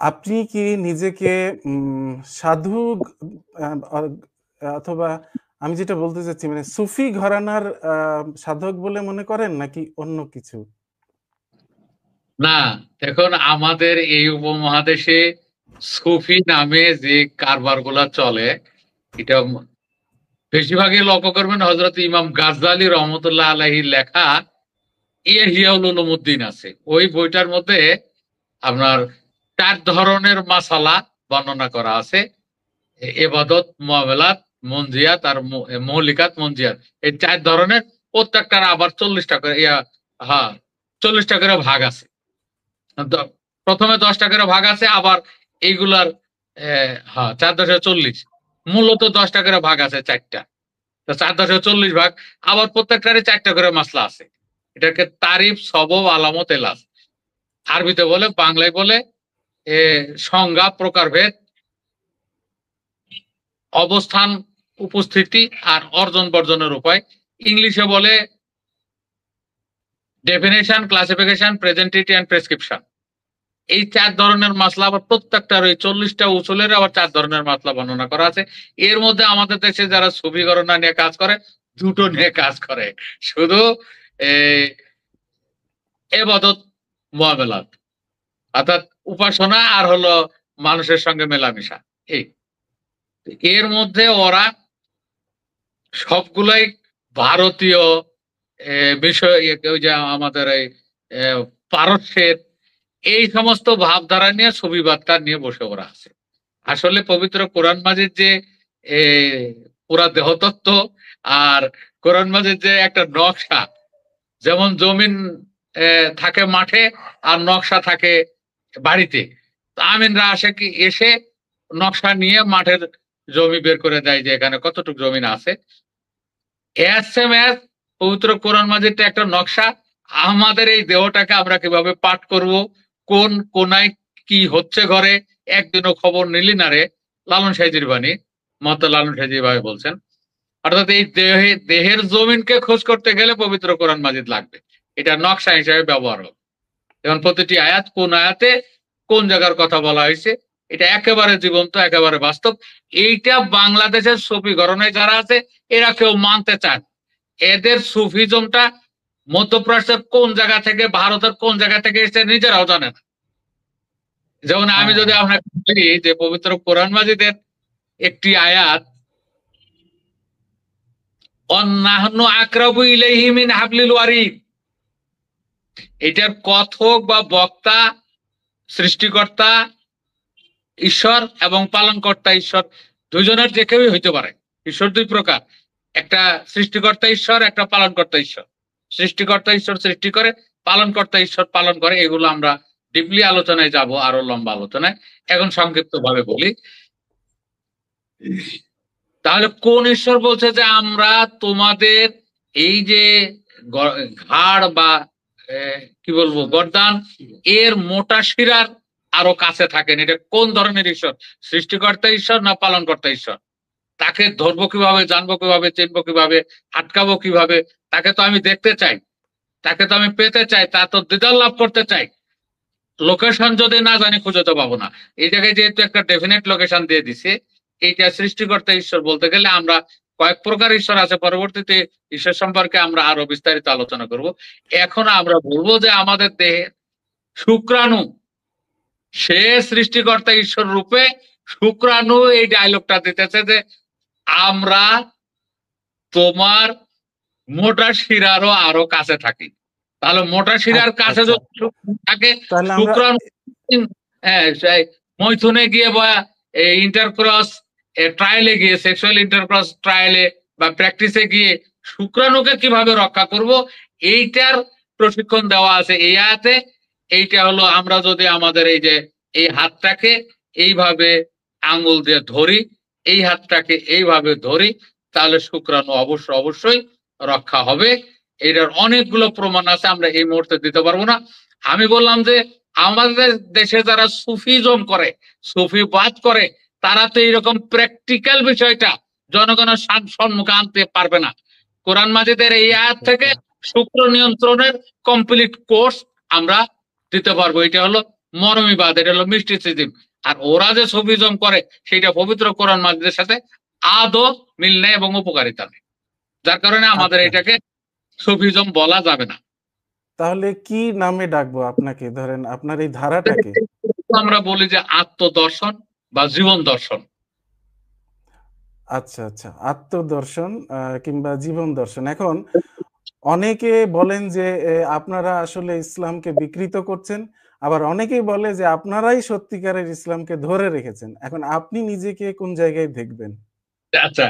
আপনি কি নিজেকে সাধু আ অ অথবা আমি যেটা বলতে চাচ্ছি মানে সুফি ঘরানার সাধক বলে মনে করেন নাকি অন্য কিছু? না, দেখুন আমাদের এই উপমহাদেশে সুফি নামে যে কারবারগুলা চলে এটা বেশিরভাগই লক্ষ্য করবেন হযরত ইমাম গাজ্জালী রহমতুল্লাহ আলাইহির লেখা ইহইয়া উলুমুদ্দিন আছে। ওই বইটার মধ্যে আপনার ৪ ধরনের মাসালা বর্ণনা করা আছে। ইবাদত, মুআমালাত, মুনজিয়াত আর মৌলিকাত, মুনজিয়াত। এই ৪ ধরনের প্রত্যেকটার আবার ৪০ টা করে হ্যাঁ ৪০ টা করে ভাগ আছে। দ- প্রথমে 10 টা করে ভাগ আছে, আবার এইগুলার হ্যাঁ ৪-১০-৪০ মূলত 10 টা করে ভাগ আছে ৪টা। তো ৪-১০-৪০ ভাগ, আবার প্রত্যেকটারে ৪টা করে মাসলা আছে। এটাকে তারিফ, সবব, আলামত, এলাজ আরবিতে বলে, বাংলায় বলে সংজ্ঞা, প্রকারভেদ, অবস্থান, উপস্থিতি আর অর্জন বর্জনের উপায়। ইংলিশে বলে ডেফিনেশন, ক্লাসিফিকেশন, প্রেজেন্টিটি এন্ড প্রেসক্রিপশন। এই ৪ ধরনের মাসলা আবার প্রত্যেকটার ওই ৪০টা উসুলের আবার ৪ ধরনের মাসলা বর্ণনা করা আছে। এর মধ্যে আমাদের দেশে যারা সুফি গণনা নিয়ে কাজ করে দুটো নিয়ে কাজ করে, শুধু ইবাদত, মুআমালাত, অর্থাৎ উপাসনা আর হলো মানুষের সঙ্গে মেলামেশা। এই এর মধ্যে ওরা সবগুলাই ভারতীয় বিষয়, ওই যে আমাদের এই পারস্যের এই সমস্ত ভাবধারা নিয়ে সুফিবাদটা নিয়ে বসে ওরা আছে। আসলে পবিত্র কোরআন মাজিদ যে এ, পুরা দেহতত্ত্ব আর কোরআন মাজিদ যে একটা নকশা, যেমন জমিন থাকে মাঠে আর নকশা থাকে বাড়িতে। আমিনরা আসে কি এসে নকশা নিয়ে মাঠের জমি বের করে দেয় যে এখানে কতটুকু জমিন আছে। এস এম এস পবিত্র কোরআন মাজিদটা একটা নকশা। আমাদের এই দেহটাকে আমরা কিভাবে পাঠ করব, কোন কোনায় কি হচ্ছে ঘরে, একদিনও খবর নিলি না রে। লালন সাইজির বাণী, মত লালন সাইজি ভাই বলছেন। অর্থাৎ এই দেহের জমিনকে খোঁজ করতে গেলে পবিত্র কোরআন মাজিদ লাগবে, এটা নকশা হিসেবে ব্যবহার হবে। যেমন প্রতিটি আয়াত কোন আয়াতে কোন জায়গার কথা বলা হয়েছে, এটা একেবারে জীবন্ত, একেবারে বাস্তব। এইটা বাংলাদেশের সুফি ঘরানায় যারা আছে এরা কেউ মানতে চান। এদের সুফিজমটা মধ্যপ্রাচ্যের কোন জায়গা থেকে, ভারতের কোন জায়গা থেকে এসে নিজেরাও জানে না। যেমন আমি যদি আপনাকে বলি যে পবিত্র কোরআন মাজিদের একটি আয়াত, অন্নাহনু আকরাবু ইলাইহি মিন হাবলিল ওয়ারিদ, এটার কথক বা বক্তা সৃষ্টিকর্তা ঈশ্বর এবং পালনকর্তা ঈশ্বর, দুজনের যে কেউই হইতে পারে। ঈশ্বর দুই প্রকার, একটা সৃষ্টিকর্তা ঈশ্বর, একটা পালনকর্তা ঈশ্বর। সৃষ্টিকর্তা ঈশ্বর সৃষ্টি করে, পালনকর্তা ঈশ্বর পালন করে। এগুলো আমরা ডিপলি আলোচনায় যাব, আরো লম্বা আলোচনায়। এখন সংক্ষিপ্ত ভাবে বলি। তাহলে কোন ঈশ্বর বলছে যে আমরা তোমাদের এই যে ঘাড় বা কি বলবো গর্দান এর মোটা শিরার আরো কাছে থাকেন? এটা কোন ধরনের ঈশ্বর? সৃষ্টিকর্তা ঈশ্বর না পালনকর্তা ঈশ্বর? তাকে ধরবো কিভাবে, জানবো কিভাবে, চিনবো কিভাবে, আটকাবো কিভাবে? তাকে তো আমি দেখতে চাই, তাকে তো আমি পেতে চাই, তা তো দিদার লাভ করতে চাই। লোকেশন যদি না জানি খুঁজে তো পাবো না। এই জায়গায় যেহেতু একটা ডেফিনেট লোকেশন দিয়ে দিছে, এইটা সৃষ্টিকর্তা ঈশ্বর বলতে গেলে আমরা কয়েক প্রকার ঈশ্বর আছে, পরবর্তীতে ঈশ্বর সম্পর্কে আমরা আরো বিস্তারিত আলোচনা করব। এখন আমরা বলবো যে আমাদের দেহে শুক্রাণু, সে সৃষ্টিকর্তা ঈশ্বর রূপে শুক্রাণু এই ডায়লগটা দিতেছে যে আমরা তোমার মোটা শিরারও আরো কাছে থাকি। তাহলে মোটা শিরার কাছে যদি থাকে, শুক্রাণু মৈথুনে গিয়ে বা ইন্টারক্রস ট্রায়ালে গিয়ে, সেক্সুয়াল ইন্টারক্রস ট্রায়ালে বা প্র্যাকটিসে গিয়ে শুক্রাণুকে কিভাবে রক্ষা করব, এইটার প্রশিক্ষণ দেওয়া আছে এই আয়াতে। এইটা হলো আমরা যদি আমাদের এই যে এই হাতটাকে এইভাবে আঙ্গুল দিয়ে ধরি, এই হাতটাকে এইভাবে ধরি, তাহলে শুক্রাণু অবশ্যই রক্ষা হবে। এটার অনেকগুলো প্রমাণ আছে, আমরা এই মুহূর্তে দিতে পারবো না। আমি বললাম যে আমাদের দেশে যারা সুফিজম করে, সুফিবাদ করে, তারা তো এইরকম প্র্যাকটিক্যাল বিষয়টা জনগণের সম্মুখে আনতে পারবে না। কোরআন মাজিদের এই আয়াত থেকে শুক্র নিয়ন্ত্রণের কমপ্লিট কোর্স আমরা দিতে পারবো। এটা হলো মরমীবাদ, এটা হলো মিস্টিসিজম। আর ওরা যে সফিজম করে সেটা পবিত্র কোরআন মাজিদের সাথে আদৌ মিল নেই এবং উপকারিতা নেই, যার কারণে আমাদের আচ্ছা, এটাকে সফিজম বলা যাবে না। তাহলে কি নামে ডাকবো আপনাকে, ধরেন আপনার এই ধারাটাকে? আমরা বলি যে আত্মদর্শন বা জীবন দর্শন। আচ্ছা, আচ্ছা। আত্মদর্শন কিংবা জীবন দর্শন। এখন অনেকে বলেন যে আপনারা আসলে ইসলামকে বিকৃত করছেন। আবার অনেকেই বলে যে আপনারাই সত্যিকারের ইসলামকে ধরে রেখেছেন। এখন আপনি নিজেকে কোন জায়গায় দেখবেন? আচ্ছা,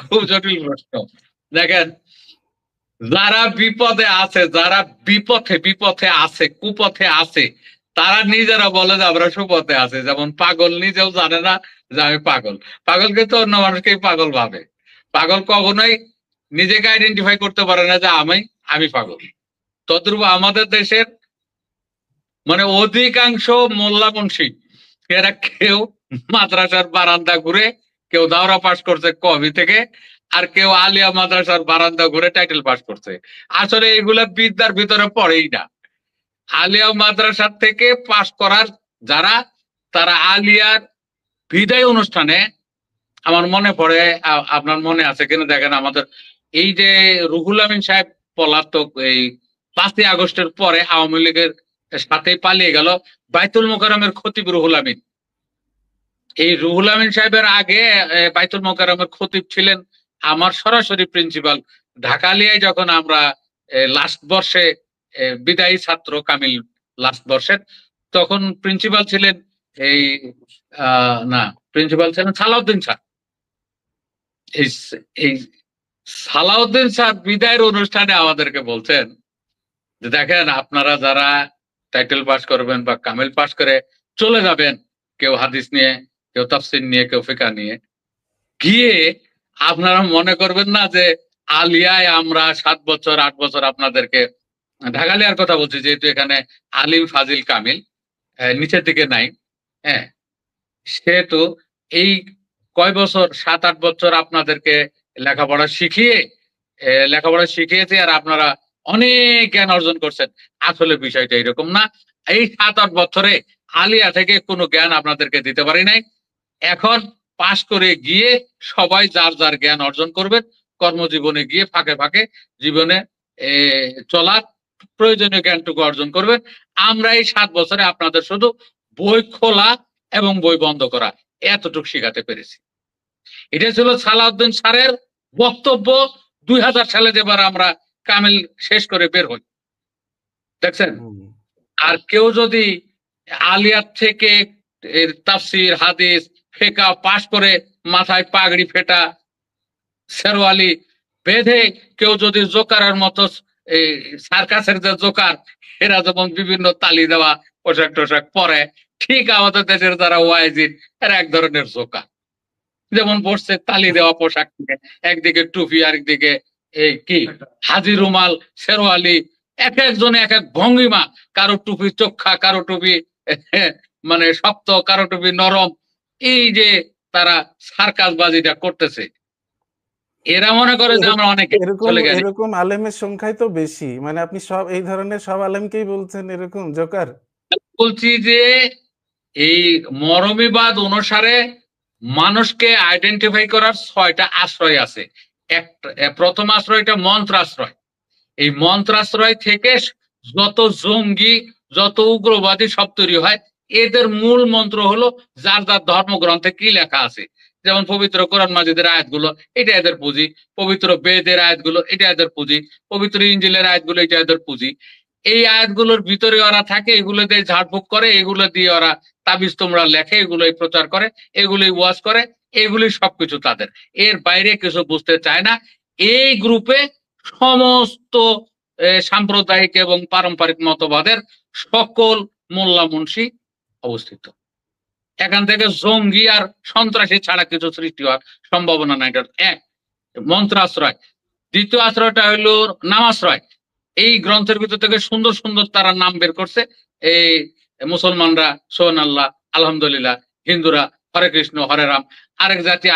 খুব জটিল প্রশ্ন। দেখেন, যারা বিপদে আছে, যারা বিপথে বিপথে আছে, কুপথে আছে, তারা নিজেরা বলে যে আমরা সুপথে আছে। যেমন পাগল নিজেও জানে না যে আমি পাগল। পাগল কিন্তু অন্য মানুষকেই পাগল ভাবে। পাগল কখনোই নিজেকে আইডেন্টিফাই করতে পারে না যে আমি পাগল। তদ্রূপ আমাদের দেশের মানে অধিকাংশ মোল্লা মুন্সি, এরা কেউ মাদ্রাসার বারান্দা ঘুরে, কেউ দাওরা পাস করছে কবি থেকে, আর কেউ আলিয়া মাদ্রাসার বারান্দা ঘুরে টাইটেল পাস করছে। আসলে এগুলা বিদ্যার ভিতরে পড়েই না। আলিয়া মাদ্রাসার থেকে পাস করার যারা, তারা আলিয়ার বিদায় অনুষ্ঠানে, আমার মনে পড়ে, আপনার মনে আছে কিনা দেখেন, আমাদের এই যে রুহুল আমিন সাহেব পলাতক, এই 5ই আগস্টের পরে আওয়ামী লীগের সাথে পালিয়ে গেল বাইতুল মোকাররমের খতিব রুহুল আমিন। এই রুহুল আমিন সাহেবের আগে বাইতুল মোকাররমের খতিব ছিলেন আমার সরাসরি প্রিন্সিপাল। ঢাকা আলিয়ায় যখন আমরা লাস্ট বর্ষে বিদায়ী ছাত্র কামিল লাস্ট বর্ষের, তখন প্রিন্সিপাল ছিলেন এই না, প্রিন্সিপাল ছিলেন সালাউদ্দিন স্যার। এই এই সালাউদ্দিন স্যার বিদায়ের অনুষ্ঠানে আমাদেরকে বলছেন যে দেখেন, আপনারা যারা টাইটেল পাস করবেন বা কামিল পাস করে চলে যাবেন, কেউ হাদিস নিয়ে, কেউ তাফসির নিয়ে, কেউ ফিকা নিয়ে, গিয়ে আপনারা মনে করবেন না যে আলিয়ায় আমরা 7 বছর 8 বছর আপনাদেরকে, ঢাকালিয়ার কথা বলছি যেহেতু এখানে আলিম ফাজিল কামিল নিচের দিকে নাই, হ্যাঁ, সেহেতু এই কয় বছর 7-8 বছর আপনাদেরকে লেখাপড়া শিখিয়ে লেখাপড়া শিখিয়েছে, আর আপনারা অনেক জ্ঞান অর্জন করছেন। আসলে বিষয়টা এরকম না। এই 7-8 বছরে আলিয়া থেকে কোনো জ্ঞান আপনাদেরকে দিতে পারি নাই। এখন পাশ করে গিয়ে সবাই যার যার জ্ঞান অর্জন করবেন, কর্মজীবনে গিয়ে ফাঁকে ফাঁকে জীবনে চলার প্রয়োজনীয় জ্ঞানটুকু অর্জন করবেন। আমরা এই 7 বছরে আপনাদের শুধু বই খোলা এবং বই বন্ধ করা এতটুকু শিখাতে পেরেছি। এটা ছিল সালাউদ্দিন স্যারের বক্তব্য 2000 সালে যেবার আমরা কামিল শেষ করে বের হই, দেখছেন। আর কেউ যদি আলিয়ার থেকে তাফসির হাদিস ফেকা পাশ করে মাথায় পাগড়ি ফেটা শেরওয়ালি বেঁধে কেউ যদি জোকারের মতো, এই সার্কাসের যে জোকার, এরা যেমন বিভিন্ন তালি দেওয়া পোশাক টোশাক পরে, ঠিক আমাদের দেশের যারা ওয়াইজিন এরা এক ধরনের জোকার। যেমন বসছে তালি দেওয়া পোশাক নিয়ে, একদিকে টুপি আরেকদিকে এই কি হাজি রুমাল শেরওয়ালি, এক একজনে এক এক ভঙ্গিমা, কারো টুপি চোখা, কারো টুপি মানে শক্ত, কারো টুপি নরম। এই যে তারা সার্কাস বাজিটা করতেছে, এরা মনে করে যে আমরা অনেকে এরকম চলে গেছি। এরকম আলেমের সংখ্যাই তো বেশি। মানে আপনি সব এই ধরনের সব আলেমকেই বলছেন এরকম জোকার? বলছি যে এই মরমীবাদ অনুসারে মানুষকে আইডেন্টিফাই করার 6টা আশ্রয় আছে। প্রথম আশ্রয়টা মন্ত্রাশ্রয়। এই মন্ত্রাশ্রয় থেকে যত জঙ্গি, যত উগ্রবাদী সব তৈরি হয়। এদের মূল মন্ত্র হলো যার যার ধর্মগ্রন্থে কি লেখা আছে। যেমন পবিত্র কোরআন মাজিদের আয়াতগুলো, এটা এদের পুঁজি। পবিত্র বেদের আয়াতগুলো, এটা এদের পুঁজি। পবিত্র ইঞ্জিলের আয়াতগুলো, এটা এদের পুঁজি। এই আয়াতগুলোর ভিতরে ওরা থাকে, এগুলো দিয়ে ঝাড়ফুঁক করে, এগুলো দিয়ে ওরা তাবিজ তোমরা লেখে, এগুলোই প্রচার করে, এগুলোই ওয়াজ করে, এগুলি সবকিছু তাদের। এর বাইরে কিছু বুঝতে চায় না। এই গ্রুপে সমস্ত সাম্প্রদায়িক এবং পারম্পরিক মতবাদের সকল মোল্লা মুন্সি অবস্থিত। এখান থেকে জঙ্গি আর সন্ত্রাসী ছাড়া কিছু সৃষ্টি হওয়ার সম্ভাবনা নাই। এটা এক মন্ত্রাশ্রয়। দ্বিতীয় আশ্রয়টা হইল নামাশ্রয়। এই গ্রন্থের ভিতর থেকে সুন্দর সুন্দর তারা নাম বের করছে। এই মুসলমানরা সোহান আল্লাহ, আলহামদুলিল্লাহ, হিন্দুরা হরে কৃষ্ণ হরে রাম, আরেক জাতি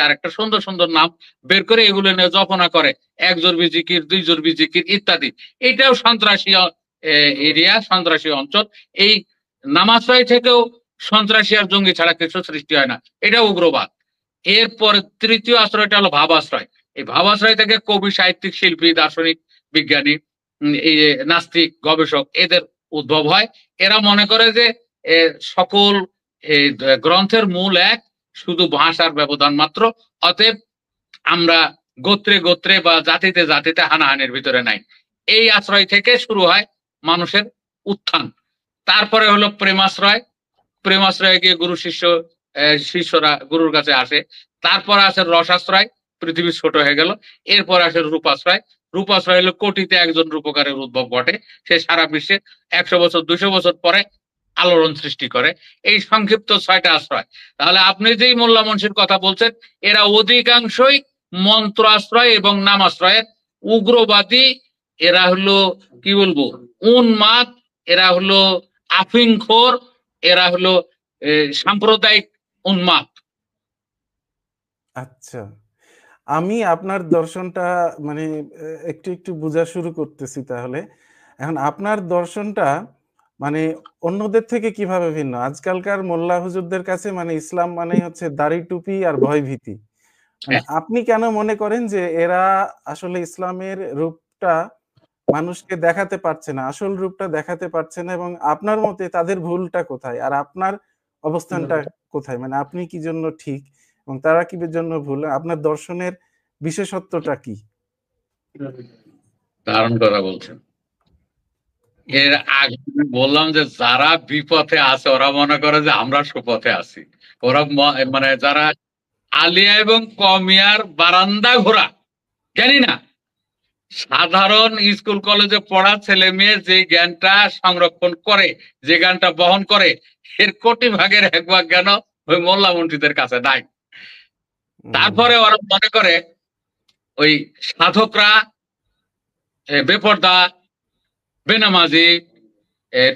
আরেকটা সুন্দর সুন্দর নাম বের করে এগুলো নিয়ে জপনা করে। 1 জোরবি জিকির, 2 জোরবি জিকির ইত্যাদি। এটাও সন্ত্রাসী এরিয়া, সন্ত্রাসী অঞ্চল। এই নামাজরাই থেকেও সন্ত্রাসী আর জঙ্গি ছাড়া কিছু সৃষ্টি হয় না, এটা উগ্রবাদ। এরপর তৃতীয় আশ্রয়টা হলো ভাবাশ্রয়। এই ভাবাশ্রয় থেকে কবি, সাহিত্যিক, শিল্পী, দার্শনিক, বিজ্ঞানী, এই যে নাস্তিক, গবেষক, এদের উদ্ভব হয়। এরা মনে করে যে সকল গ্রন্থের মূল এক, শুধু ভাষার ব্যবধান মাত্র, অতএব আমরা গোত্রে গোত্রে বা জাতিতে জাতিতে হানাহানির ভিতরে নাই। এই আশ্রয় থেকে শুরু হয় মানুষের উত্থান। তারপরে হলো প্রেমাশ্রয়। প্রেমাশ্রয়ে গিয়ে গুরু শিষ্য, শিষ্যরা গুরুর কাছে আসে। তারপর আসে রসাশ্রয়, পৃথিবী ছোট হয়ে গেল। এরপর আসে রূপাশ্রয়। রূপাশ্রয় হলো কোটিতে একজন রূপকারের উদ্ভব ঘটে, সে সারা বিশ্বে 100 বছর 200 বছর পরে আলোড়ন সৃষ্টি করে। এই সংক্ষিপ্ত 6টা আশ্রয়। তাহলে আপনি যেই মোল্লা মুন্সির কথা বলছেন, এরা অধিকাংশই মন্ত্র আশ্রয় এবং নামাশ্রয়ের উগ্রবাদী। এরা হলো কি বলবো, উন্মাদ, এরা হলো আফিংখোর, এরা হলো সাম্প্রদায়িক উন্মাদ। আচ্ছা, আমি আপনার দর্শনটা মানে একটু একটু বোঝা শুরু করতেছি। তাহলে এখন আপনার দর্শনটা মানে অন্যদের থেকে কিভাবে ভিন্ন? আজকালকার মোল্লা হুজুরদের কাছে মানে ইসলাম মানে হচ্ছে দাড়ি টুপি আর ভয় ভীতি। মানে আপনি কেন মনে করেন যে এরা আসলে ইসলামের রূপটা মানুষকে দেখাতে পারছে না, আসল রূপটা দেখাতে পারছে না, এবং আপনার মতে তাদের ভুলটা কোথায় আর আপনার অবস্থানটা কোথায়? মানে আপনি কি জন্য ঠিক এবং তারা কি জন্য ভুল? আপনার দর্শনের বিশেষত্বটা কি? দারুণ কথা বলছেন। এর আগে আমি বললাম যে যারা বিপথে আছে ওরা মনে করে যে আমরা সুপথে আছি। ওরা মানে যারা আলিয়া এবং কমিয়ার বারান্দা ঘোরা, জানি না, সাধারণ স্কুল কলেজে পড়া ছেলে মেয়ে যে জ্ঞানটা সংরক্ষণ করে, যে জ্ঞানটা বহন করে, এর কোটি ভাগের 1 ভাগ জ্ঞান ওই মোল্লা মন্ত্রীদের কাছে নাই। তারপরে ওরা মনে করে ওই সাধকরা বেপর্দা, বেনামাজি,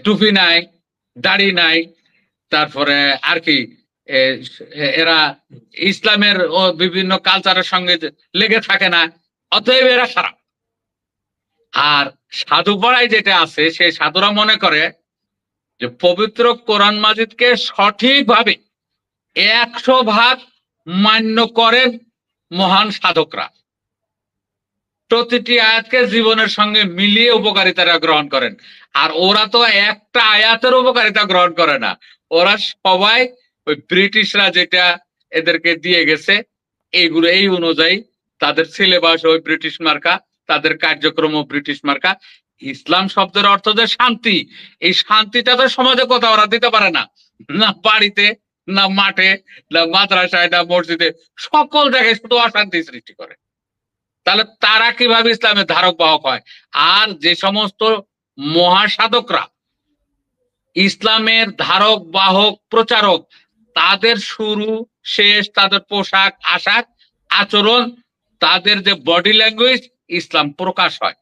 টুপি নাই, দাড়ি নাই, তারপরে আর কি এরা ইসলামের ও বিভিন্ন কালচারের সঙ্গে লেগে থাকে না, অতএব এরা খারাপ। আর সাধু পাড়ায় যেটা আছে, সেই সাধুরা মনে করে যে পবিত্র কোরআন মাজিদকে সঠিকভাবে 100 ভাগ মান্য করেন মহান সাধকরা। প্রতিটি আয়াতকে জীবনের সঙ্গে মিলিয়ে উপকারিতারা গ্রহণ করেন। আর ওরা তো একটা আয়াতের উপকারিতা গ্রহণ করে না, ওরা সবাই ওই ব্রিটিশরা যেটা এদেরকে দিয়ে গেছে এইগুলো এই অনুযায়ী তাদের সিলেবাস ওই ব্রিটিশ মার্কা, তাদের কার্যক্রম ব্রিটিশ মার্কা। ইসলাম শব্দের অর্থ যে শান্তি, এই শান্তিটা তো সমাজে কোথাও ওরা দিতে পারে না, না বাড়িতে, না মাঠে, না মাদ্রাসায়, না মসজিদে, সকল জায়গায় শুধু অশান্তি সৃষ্টি করে। তাহলে তারা কিভাবে ইসলামের ধারক বাহক হয়? আর যে সমস্ত মহাসাধকরা ইসলামের ধারক বাহক প্রচারক, তাদের শুরু শেষ, তাদের পোশাক আশাক, আচরণ, তাদের যে বডি ল্যাঙ্গুয়েজ, ইসলাম প্রকাশ হয়।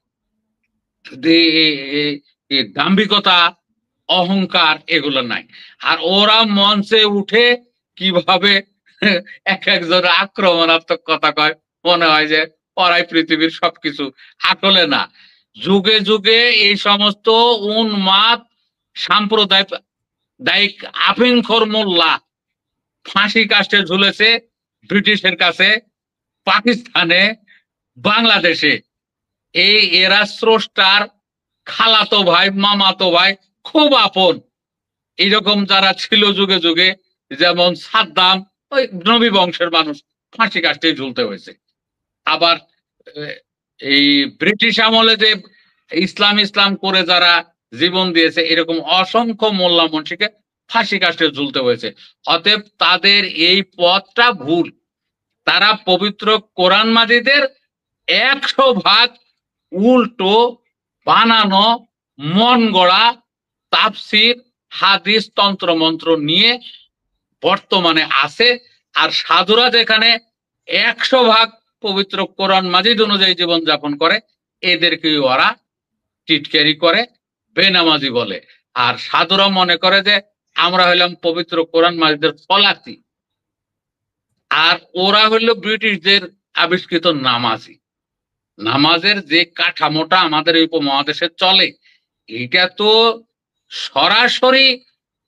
দাম্ভিকতা, অহংকার এগুলো নাই। আর ওরা মঞ্চে উঠে কিভাবে এক একজন আক্রমণাত্মক কথা কয়, মনে হয় যে ওরাই পৃথিবীর সবকিছু। আসলে না, যুগে যুগে এই সমস্ত উন্মাদ সাম্প্রদায়িক আফিংখোর মোল্লা ফাঁসি কাস্টে ঝুলেছে ব্রিটিশের কাছে, পাকিস্তানে, বাংলাদেশে। এই এরা স্রষ্টার খালাতো ভাই, মামাতো ভাই, খুব আপন। এইরকম যারা ছিল যুগে যুগে, যেমন সাদ্দাম, ওই নবী বংশের মানুষ, ফাঁসি কাস্টে ঝুলতে হয়েছে। আবার এই ব্রিটিশ আমলে যে ইসলাম ইসলাম করে যারা জীবন দিয়েছে, এরকম অসংখ্য মোল্লা মুন্সিকে ফাঁসি কাস্টে ঝুলতে হয়েছে। অতএব তাদের এই পথটা ভুল। তারা পবিত্র কোরআন মাজিদের 100 ভাগ উল্টো বানানো, মন গড়া তাফসির, হাদিস, তন্ত্র মন্ত্র নিয়ে বর্তমানে আছে। আর সাধুরা যেখানে 100 ভাগ পবিত্র কোরআন মাজিদ অনুযায়ী জীবন যাপন করে, এদেরকে ওরা টিটকারি করে, বেনামাজি বলে। আর সাধুরা মনে করে যে আমরা হইলাম পবিত্র কোরআন মাজিদের ফলাতি, আর ওরা হইল ব্রিটিশদের আবিষ্কৃত নামাজি। নামাজের যে কাঠামোটা আমাদের এই উপমহাদেশে চলে, এটা তো সরাসরি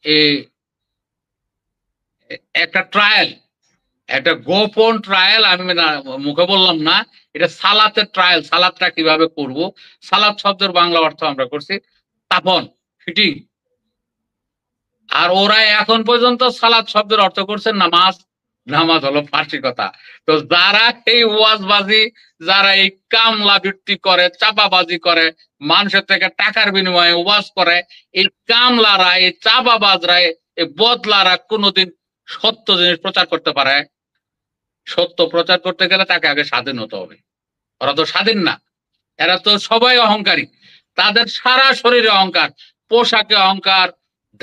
এই একটা ট্রায়াল, একটা গোপন ট্রায়াল, আমি মুখে বললাম না, এটা সালাতের ট্রায়াল। সালাদটা কিভাবে করব, সালাদ শব্দের বাংলা অর্থ আমরা করছি তাপন, ফিটিং। আর ওরা এখন পর্যন্ত সালাদ শব্দের অর্থ করছে নামাজ। নামাজ হলো ফার্সি কথা। তো যারা এই ওয়াজবাজি, যারা এই কামলা বৃত্তি করে, চাপাবাজি করে, মানুষের থেকে টাকার বিনিময়ে ওয়াজ করে, এই কামলারা, এই চাপাবাজরা, এই বদলারা কোনোদিন সত্য জিনিস প্রচার করতে পারে? সত্য প্রচার করতে গেলে তাকে আগে স্বাধীন হতে হবে। ওরা তো স্বাধীন না, এরা তো সবাই অহংকারী। তাদের সারা শরীরে অহংকার, পোশাকে অহংকার,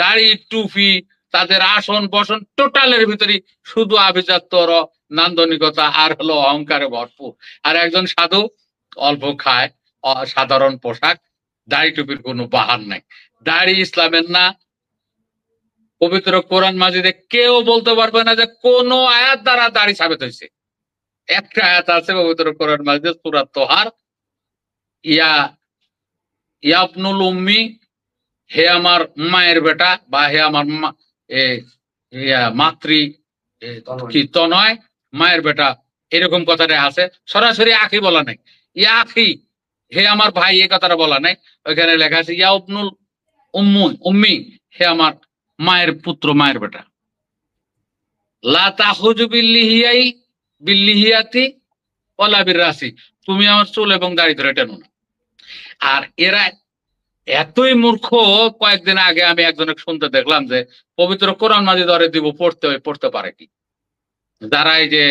দাড়ি টুপি, তাদের আসন বসন টোটালের ভিতরে শুধু আভিজাত্য, নান্দনিকতা আর হলো অহংকারে ভরপুর। আর একজন সাধু অল্প খায়, সাধারণ পোশাক, দাড়ি টুপির কোনো বাহার নাই। দাড়ি ইসলামের না। পবিত্র কোরআন মাজিদে কেউ বলতে পারবে না যে কোন আয়াত দ্বারা দাড়ি সাবেত হয়েছে। একটা আয়াত আছে পবিত্র কোরআন মাজিদে, সূরা তোহার, ইয়া ইয়াবনুল উম্মি, হে আমার মায়ের বেটা, বা হে আমার মাতৃ কি তনয়, মায়ের বেটা, এরকম কথাটা আছে। সরাসরি আখি বলা নাই, ইয়া আখি, হে আমার ভাই, এই কথাটা বলা নাই। ওইখানে লেখা আছে ইয়া ইবনুল উম্মি, হে আমার মায়ের পুত্র, মায়ের বেটা। লা তাখুজু বিল্লিহিয়াই বিল্লিহিয়াতি ওয়ালা বিরাসি, তুমি আমার চুল এবং দাড়ি ধরে টেনো না। আর এরা এতই মূর্খ, কয়েকদিন আগে আমি একজনের শুনতে দেখলাম যে পবিত্র কোরআন মাজিদ ধরে দিব, পড়তে পারে কি? যারা এই যে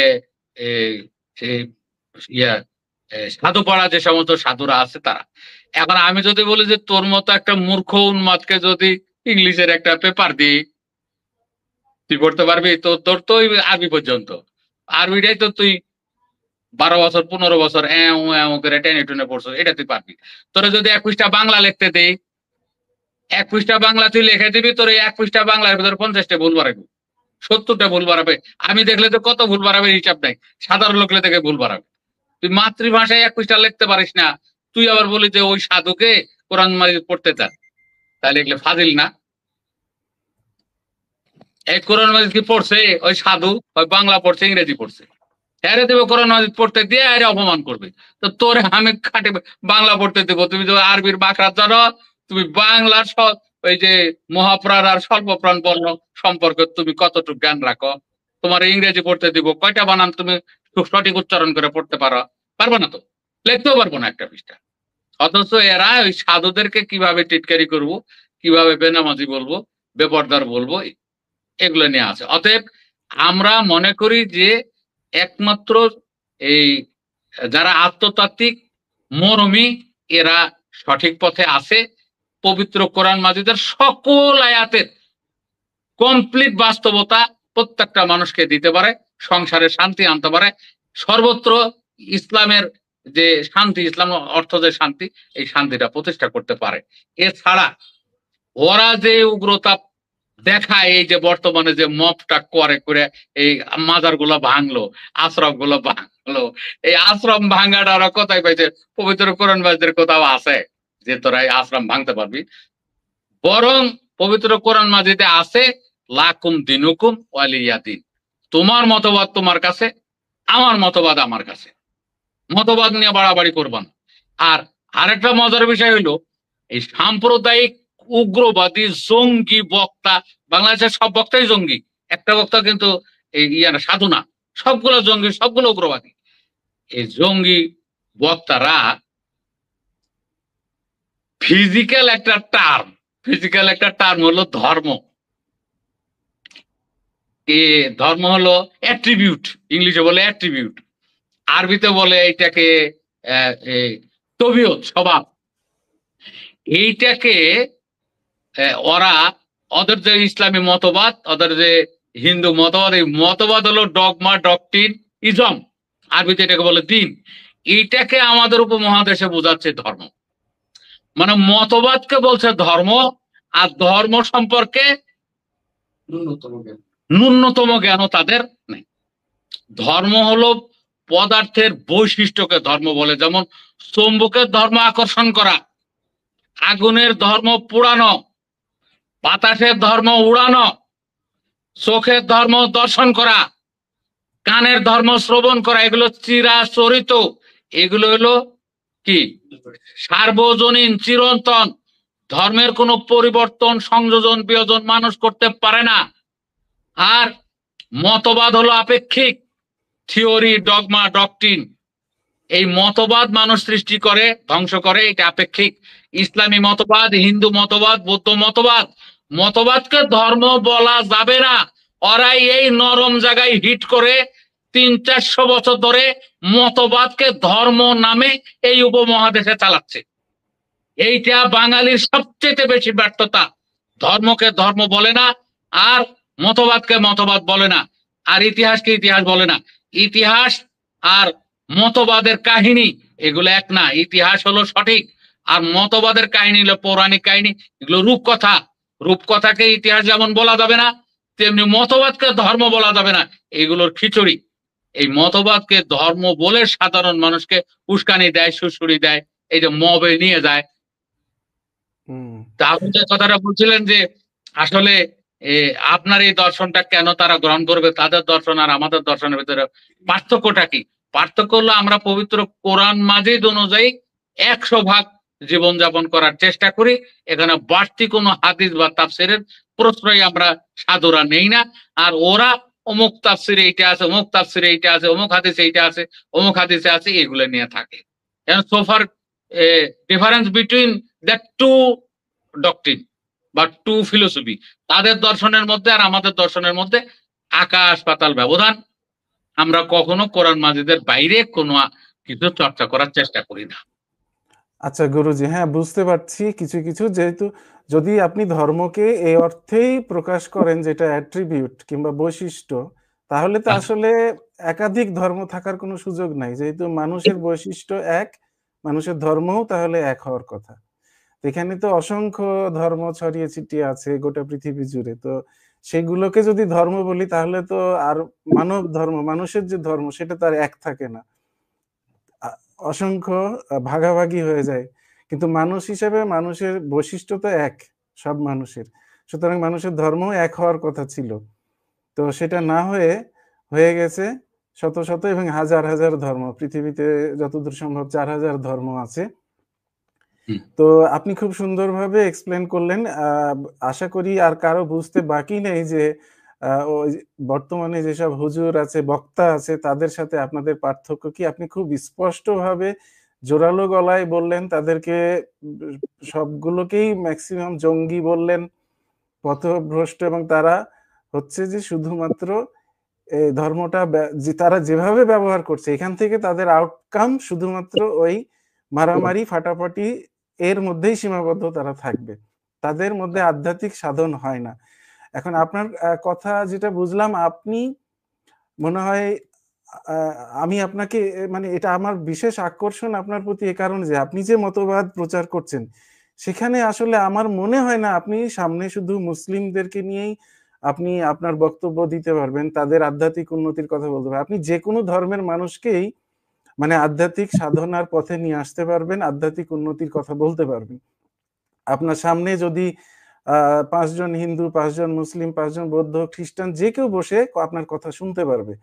সাধু পড়া যে সমস্ত সাধুরা আছে তারা। এখন আমি যদি বলি যে তোর মতো একটা মূর্খ উন্মাদকে যদি ইংলিশের একটা পেপার দিই, তুই পড়তে পারবি? তো তোর তো আরবি পর্যন্ত, আরবিটাই তো তুই 12 বছর 15 বছর করে টেনে টুনে পড়ছো, এটা তুই পারবি। তোরা যদি 1 পৃষ্ঠা বাংলা লিখতে দেই, 1 পৃষ্ঠা বাংলা তুই লিখে দিবি, তোর এই 1 পৃষ্ঠা বাংলার ভিতরে 50টা ভুল বাড়াবি, 70টা ভুল বাড়াবে। আমি দেখলে তো কত ভুল বাড়াবে হিসাব নাই, সাধারণ লোকলে থেকে ভুল বাড়াবে। তুই মাতৃভাষায় 1 পৃষ্ঠা লিখতে পারিস না, তুই আবার বলি যে ওই সাধুকে কোরআন মাজিদ পড়তে চান, তাহলে এগুলো ফাজিল না? এই কোরআন মাজিদ কি পড়ছে ওই সাধু? ওই বাংলা পড়ছে, ইংরেজি পড়ছে, হ্যারে দেবে কোরআন মাজিদ পড়তে দিয়ে আরে অপমান করবে। তো তোরে আমি খাটে বাংলা পড়তে দেবো, তুমি তো আরবির বাকরাত জানো, তুমি বাংলার ওই যে মহাপ্রাণ আর স্বল্পপ্রাণ বর্ণ সম্পর্কে তুমি কতটুকু জ্ঞান রাখো? তোমার ইংরেজি পড়তে দিব, কয়টা বানান তুমি সঠিক উচ্চারণ করে পড়তে পারো? পারবো না তো, লিখতেও পারবো না একটা পৃষ্ঠা। অথচ এরা ওই সাধুদেরকে কিভাবে টিটকারি করব, কিভাবে বেনামাজি বলবো, বেপরদার বলবো, এগুলো নিয়ে আছে। অতএব আমরা মনে করি যে একমাত্র এই যারা আত্মতাত্ত্বিক মরমী, এরা সঠিক পথে আছে। পবিত্র কোরআন মাজিদের সকল আয়াতের কমপ্লিট বাস্তবতা প্রত্যেকটা মানুষকে দিতে পারে, সংসারে শান্তি আনতে পারে, সর্বত্র ইসলামের যে শান্তি, ইসলাম অর্থ যে শান্তি, এই শান্তিটা প্রতিষ্ঠা করতে পারে। এছাড়া ওরা যে উগ্রতা দেখায়, এই যে বর্তমানে যে মপটা করে এই মাজার গুলো ভাঙলো, আশ্রম গুলো ভাঙলো, এই আশ্রম ভাঙাটা ওরা কোথায় পাইছে? পবিত্র কোরআন মাজিদের কোথাও আছে যে তোরা এই আশ্রম ভাঙতে পারবি? বরং পবিত্র কোরআন মাজিদে আছে লাকুম দিনুকুম ওয়ালিয়া দিন, তোমার মতবাদ তোমার কাছে, আমার মতবাদ আমার কাছে, মতবাদ নিয়ে বাড়াবাড়ি করবা না। আর আরেকটা মজার বিষয় হইলো, এই সাম্প্রদায়িক উগ্রবাদী জঙ্গি বক্তা, বাংলাদেশের সব বক্তাই জঙ্গি, একটা বক্তা কিন্তু এই সাধু না, সবগুলো জঙ্গি, সবগুলো উগ্রবাদী। এই জঙ্গি বক্তারা ফিজিক্যাল একটা টার্ম হলো ধর্ম। ধর্ম হলো অ্যাট্রিবিউট, ইংলিশে বলে অ্যাট্রিবিউট, আরবিতে বলে এইটাকে তবিয়ত, স্বভাব। এইটাকে ওরা, ওদের যে ইসলামী মতবাদ, ওদের যে হিন্দু মতবাদ, এই মতবাদ হলো ডগমা, ডকট্রিন, ইজম, আরবিতে এটাকে বলে দিন। এইটাকে আমাদের উপমহাদেশে বোঝাচ্ছে ধর্ম। মানে মতবাদকে বলছে ধর্ম, আর ধর্ম সম্পর্কে ন্যূনতম জ্ঞানও তাদের নেই। ধর্ম হলো পদার্থের বৈশিষ্ট্যকে ধর্ম বলে, যেমন চুম্বকের ধর্ম আকর্ষণ করা, আগুনের ধর্ম পোড়ানো, বাতাসের ধর্ম উড়ানো, চোখের ধর্ম দর্শন করা, কানের ধর্ম শ্রবণ করা, এগুলো চিরাচরিত। এগুলো হলো কি সার্বজনীন, চিরন্তন। ধর্মের কোনো পরিবর্তন, সংযোজন, বিয়োজন মানুষ করতে পারে না। আর মতবাদ হলো আপেক্ষিক, থিওরি, ডগমা, ডকট্রিন। এই মতবাদ মানুষ সৃষ্টি করে, ধ্বংস করে, এটা আপেক্ষিক। ইসলামী মতবাদ, হিন্দু মতবাদ, বৌদ্ধ মতবাদ, মতবাদকে ধর্ম বলা যাবে না। ওরাই এই নরম জায়গায় হিট করে 300-400 বছর ধরে মতবাদকে ধর্ম নামে এই উপমহাদেশে চালাচ্ছে। এইটা বাঙালির সবচেয়ে বেশি ব্যর্থতা। ধর্মকে ধর্ম বলে না, আর মতবাদকে মতবাদ বলে না, আর ইতিহাসকে ইতিহাস বলে না। ইতিহাস আর মতবাদের কাহিনী এগুলো এক না। ইতিহাস হলো সঠিক, আর মতবাদের কাহিনী হলো পৌরাণিক কাহিনী, এগুলো রূপকথা। রূপকথাকে ইতিহাস যেমন বলা যাবে না, তেমনি মতবাদকে ধর্ম বলা যাবে না, এগুলোর খিচুড়ি। এই মতবাদকে ধর্ম বলে সাধারণ মানুষকে উস্কানি দেয়, সুড়সুড়ি দেয়, এই যে মবে নিয়ে যায়। তা আপনি যে কথাটা বলছিলেন যে আসলে আপনার এই দর্শনটা কেন তারা গ্রহণ করবে, তাদের দর্শন আর আমাদের দর্শনের ভিতরে পার্থক্যটা কি? পার্থক্য হলো আমরা পবিত্র কোরআন মাজিদ অনুযায়ী 100 ভাগ জীবনযাপন করার চেষ্টা করি। এখানে বাড়তি কোনো হাদিস বা তাফসিরের প্রশ্রয় আমরা সাধুরা নেই না। আর ওরা অমুক তাফসিরে এইটা আছে, অমুক তাফসিরে এইটা আছে, অমুক হাদিসে এইটা আছে, অমুক হাদিসে আছে, এগুলো নিয়ে থাকে। So far difference between that two doctrine বা টু ফিলোসফি, তাদের দর্শনের মধ্যে আর আমাদের দর্শনের মধ্যে আকাশ পাতাল ব্যবধান। আমরা কখনো কোরআন মাজিদের বাইরে কোনো কিছু চর্চা করার চেষ্টা করি না। আচ্ছা গুরুজি, হ্যাঁ বুঝতে পারছি কিছু কিছু। যেহেতু যদি আপনি ধর্মকে এই অর্থেই প্রকাশ করেন যেটা অ্যাট্রিবিউট কিংবা বৈশিষ্ট্য, তাহলে তো আসলে একাধিক ধর্ম থাকার কোনো সুযোগ নাই। যেহেতু মানুষের বৈশিষ্ট্য এক, মানুষের ধর্মও তাহলে এক হওয়ার কথা। এখানে তো অসংখ্য ধর্ম ছড়িয়ে ছিটিয়ে আছে গোটা পৃথিবী জুড়ে। তো সেগুলোকে যদি ধর্ম বলি তাহলে তো আর মানব ধর্ম, মানুষের যে ধর্ম সেটা তো আর এক থাকে না, অসংখ্য ভাগাভাগি হয়ে যায়। কিন্তু মানুষ হিসেবে মানুষের বৈশিষ্ট্য তো এক, সব মানুষের। সুতরাং মানুষের ধর্ম এক হওয়ার কথা ছিল। তো সেটা না হয়ে হয়ে গেছে শত শত এবং হাজার হাজার ধর্ম। পৃথিবীতে যতদূর সম্ভব 4000 ধর্ম আছে। তো আপনি খুব সুন্দরভাবে এক্সপ্লেন করলেন। আশা করি আর কারো বুঝতে বাকি নেই যে ওই বর্তমানে যেসব হুজুর আছে, বক্তা আছে, তাদের সাথে আপনাদের পার্থক্য কি। আপনি খুব স্পষ্টভাবে জোরালো গলায় বললেন। তাদেরকে সবগুলোকেই ম্যাক্সিমাম জঙ্গি বললেন, পথভ্রষ্ট, এবং তারা হচ্ছে যে শুধুমাত্র ধর্মটা যে তারা যেভাবে ব্যবহার করছে, এখান থেকে তাদের আউটকাম শুধুমাত্র ওই মারামারি, ফাটাফাটি, এর মধ্যেই সীমাবদ্ধ তারা থাকবে। তাদের মধ্যে আধ্যাত্মিক সাধন হয় না। এখন আপনার কথা যেটা বুঝলাম, আপনি মনে হয় আমি আপনাকে মানে এটা আমার বিশেষ আকর্ষণ আপনার প্রতি এ কারণে যে আপনি যে মতবাদ প্রচার করছেন সেখানে আসলে আমার মনে হয় না আপনি সামনে শুধু মুসলিমদেরকে নিয়েই আপনি আপনার বক্তব্য দিতে পারবেন, তাদের আধ্যাত্মিক উন্নতির কথা বলতে পারবেন। আপনি যে কোনো ধর্মের মানুষকেই মানে আধ্যাত্মিক সাধনার পথে নিয়ে আসতে পারবেন, আধ্যাত্মিক উন্নতির কথা বলতে পারবেন। আপনার সামনে যদি 5 জন হিন্দু, 5 জন মুসলিম, 5 জন বৌদ্ধ, খ্রিস্টান যে কেউ বসে আপনার কথা শুনতে পারবে।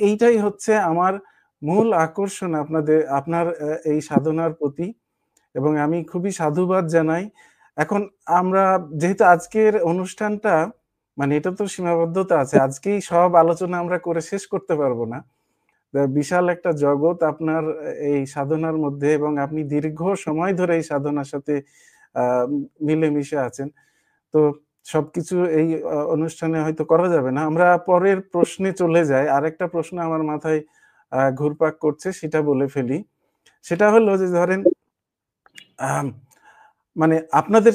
এইটাই হচ্ছে আমার মূল আকর্ষণ আপনার এই সাধনার প্রতি, এবং আমি খুবই সাধুবাদ জানাই। এখন আমরা যেহেতু আজকের অনুষ্ঠানটা মানে এটা তো সীমাবদ্ধতা আছে, আজকেই সব আলোচনা আমরা করে শেষ করতে পারবো না। বিশাল একটা জগৎ আপনার এই সাধনার মধ্যে, এবং আপনি দীর্ঘ সময় ধরে এই সাধনার সাথে মিলেমিশে আছেন। তো সবকিছু এই অনুষ্ঠানে হয়তো করা যাবে না। আমরা পরের প্রশ্নে চলে যাই। আরেকটা প্রশ্ন আমার মাথায় ঘুরপাক করছে, সেটা বলে ফেলি। সেটা হলো যে ধরেন মানে আপনাদের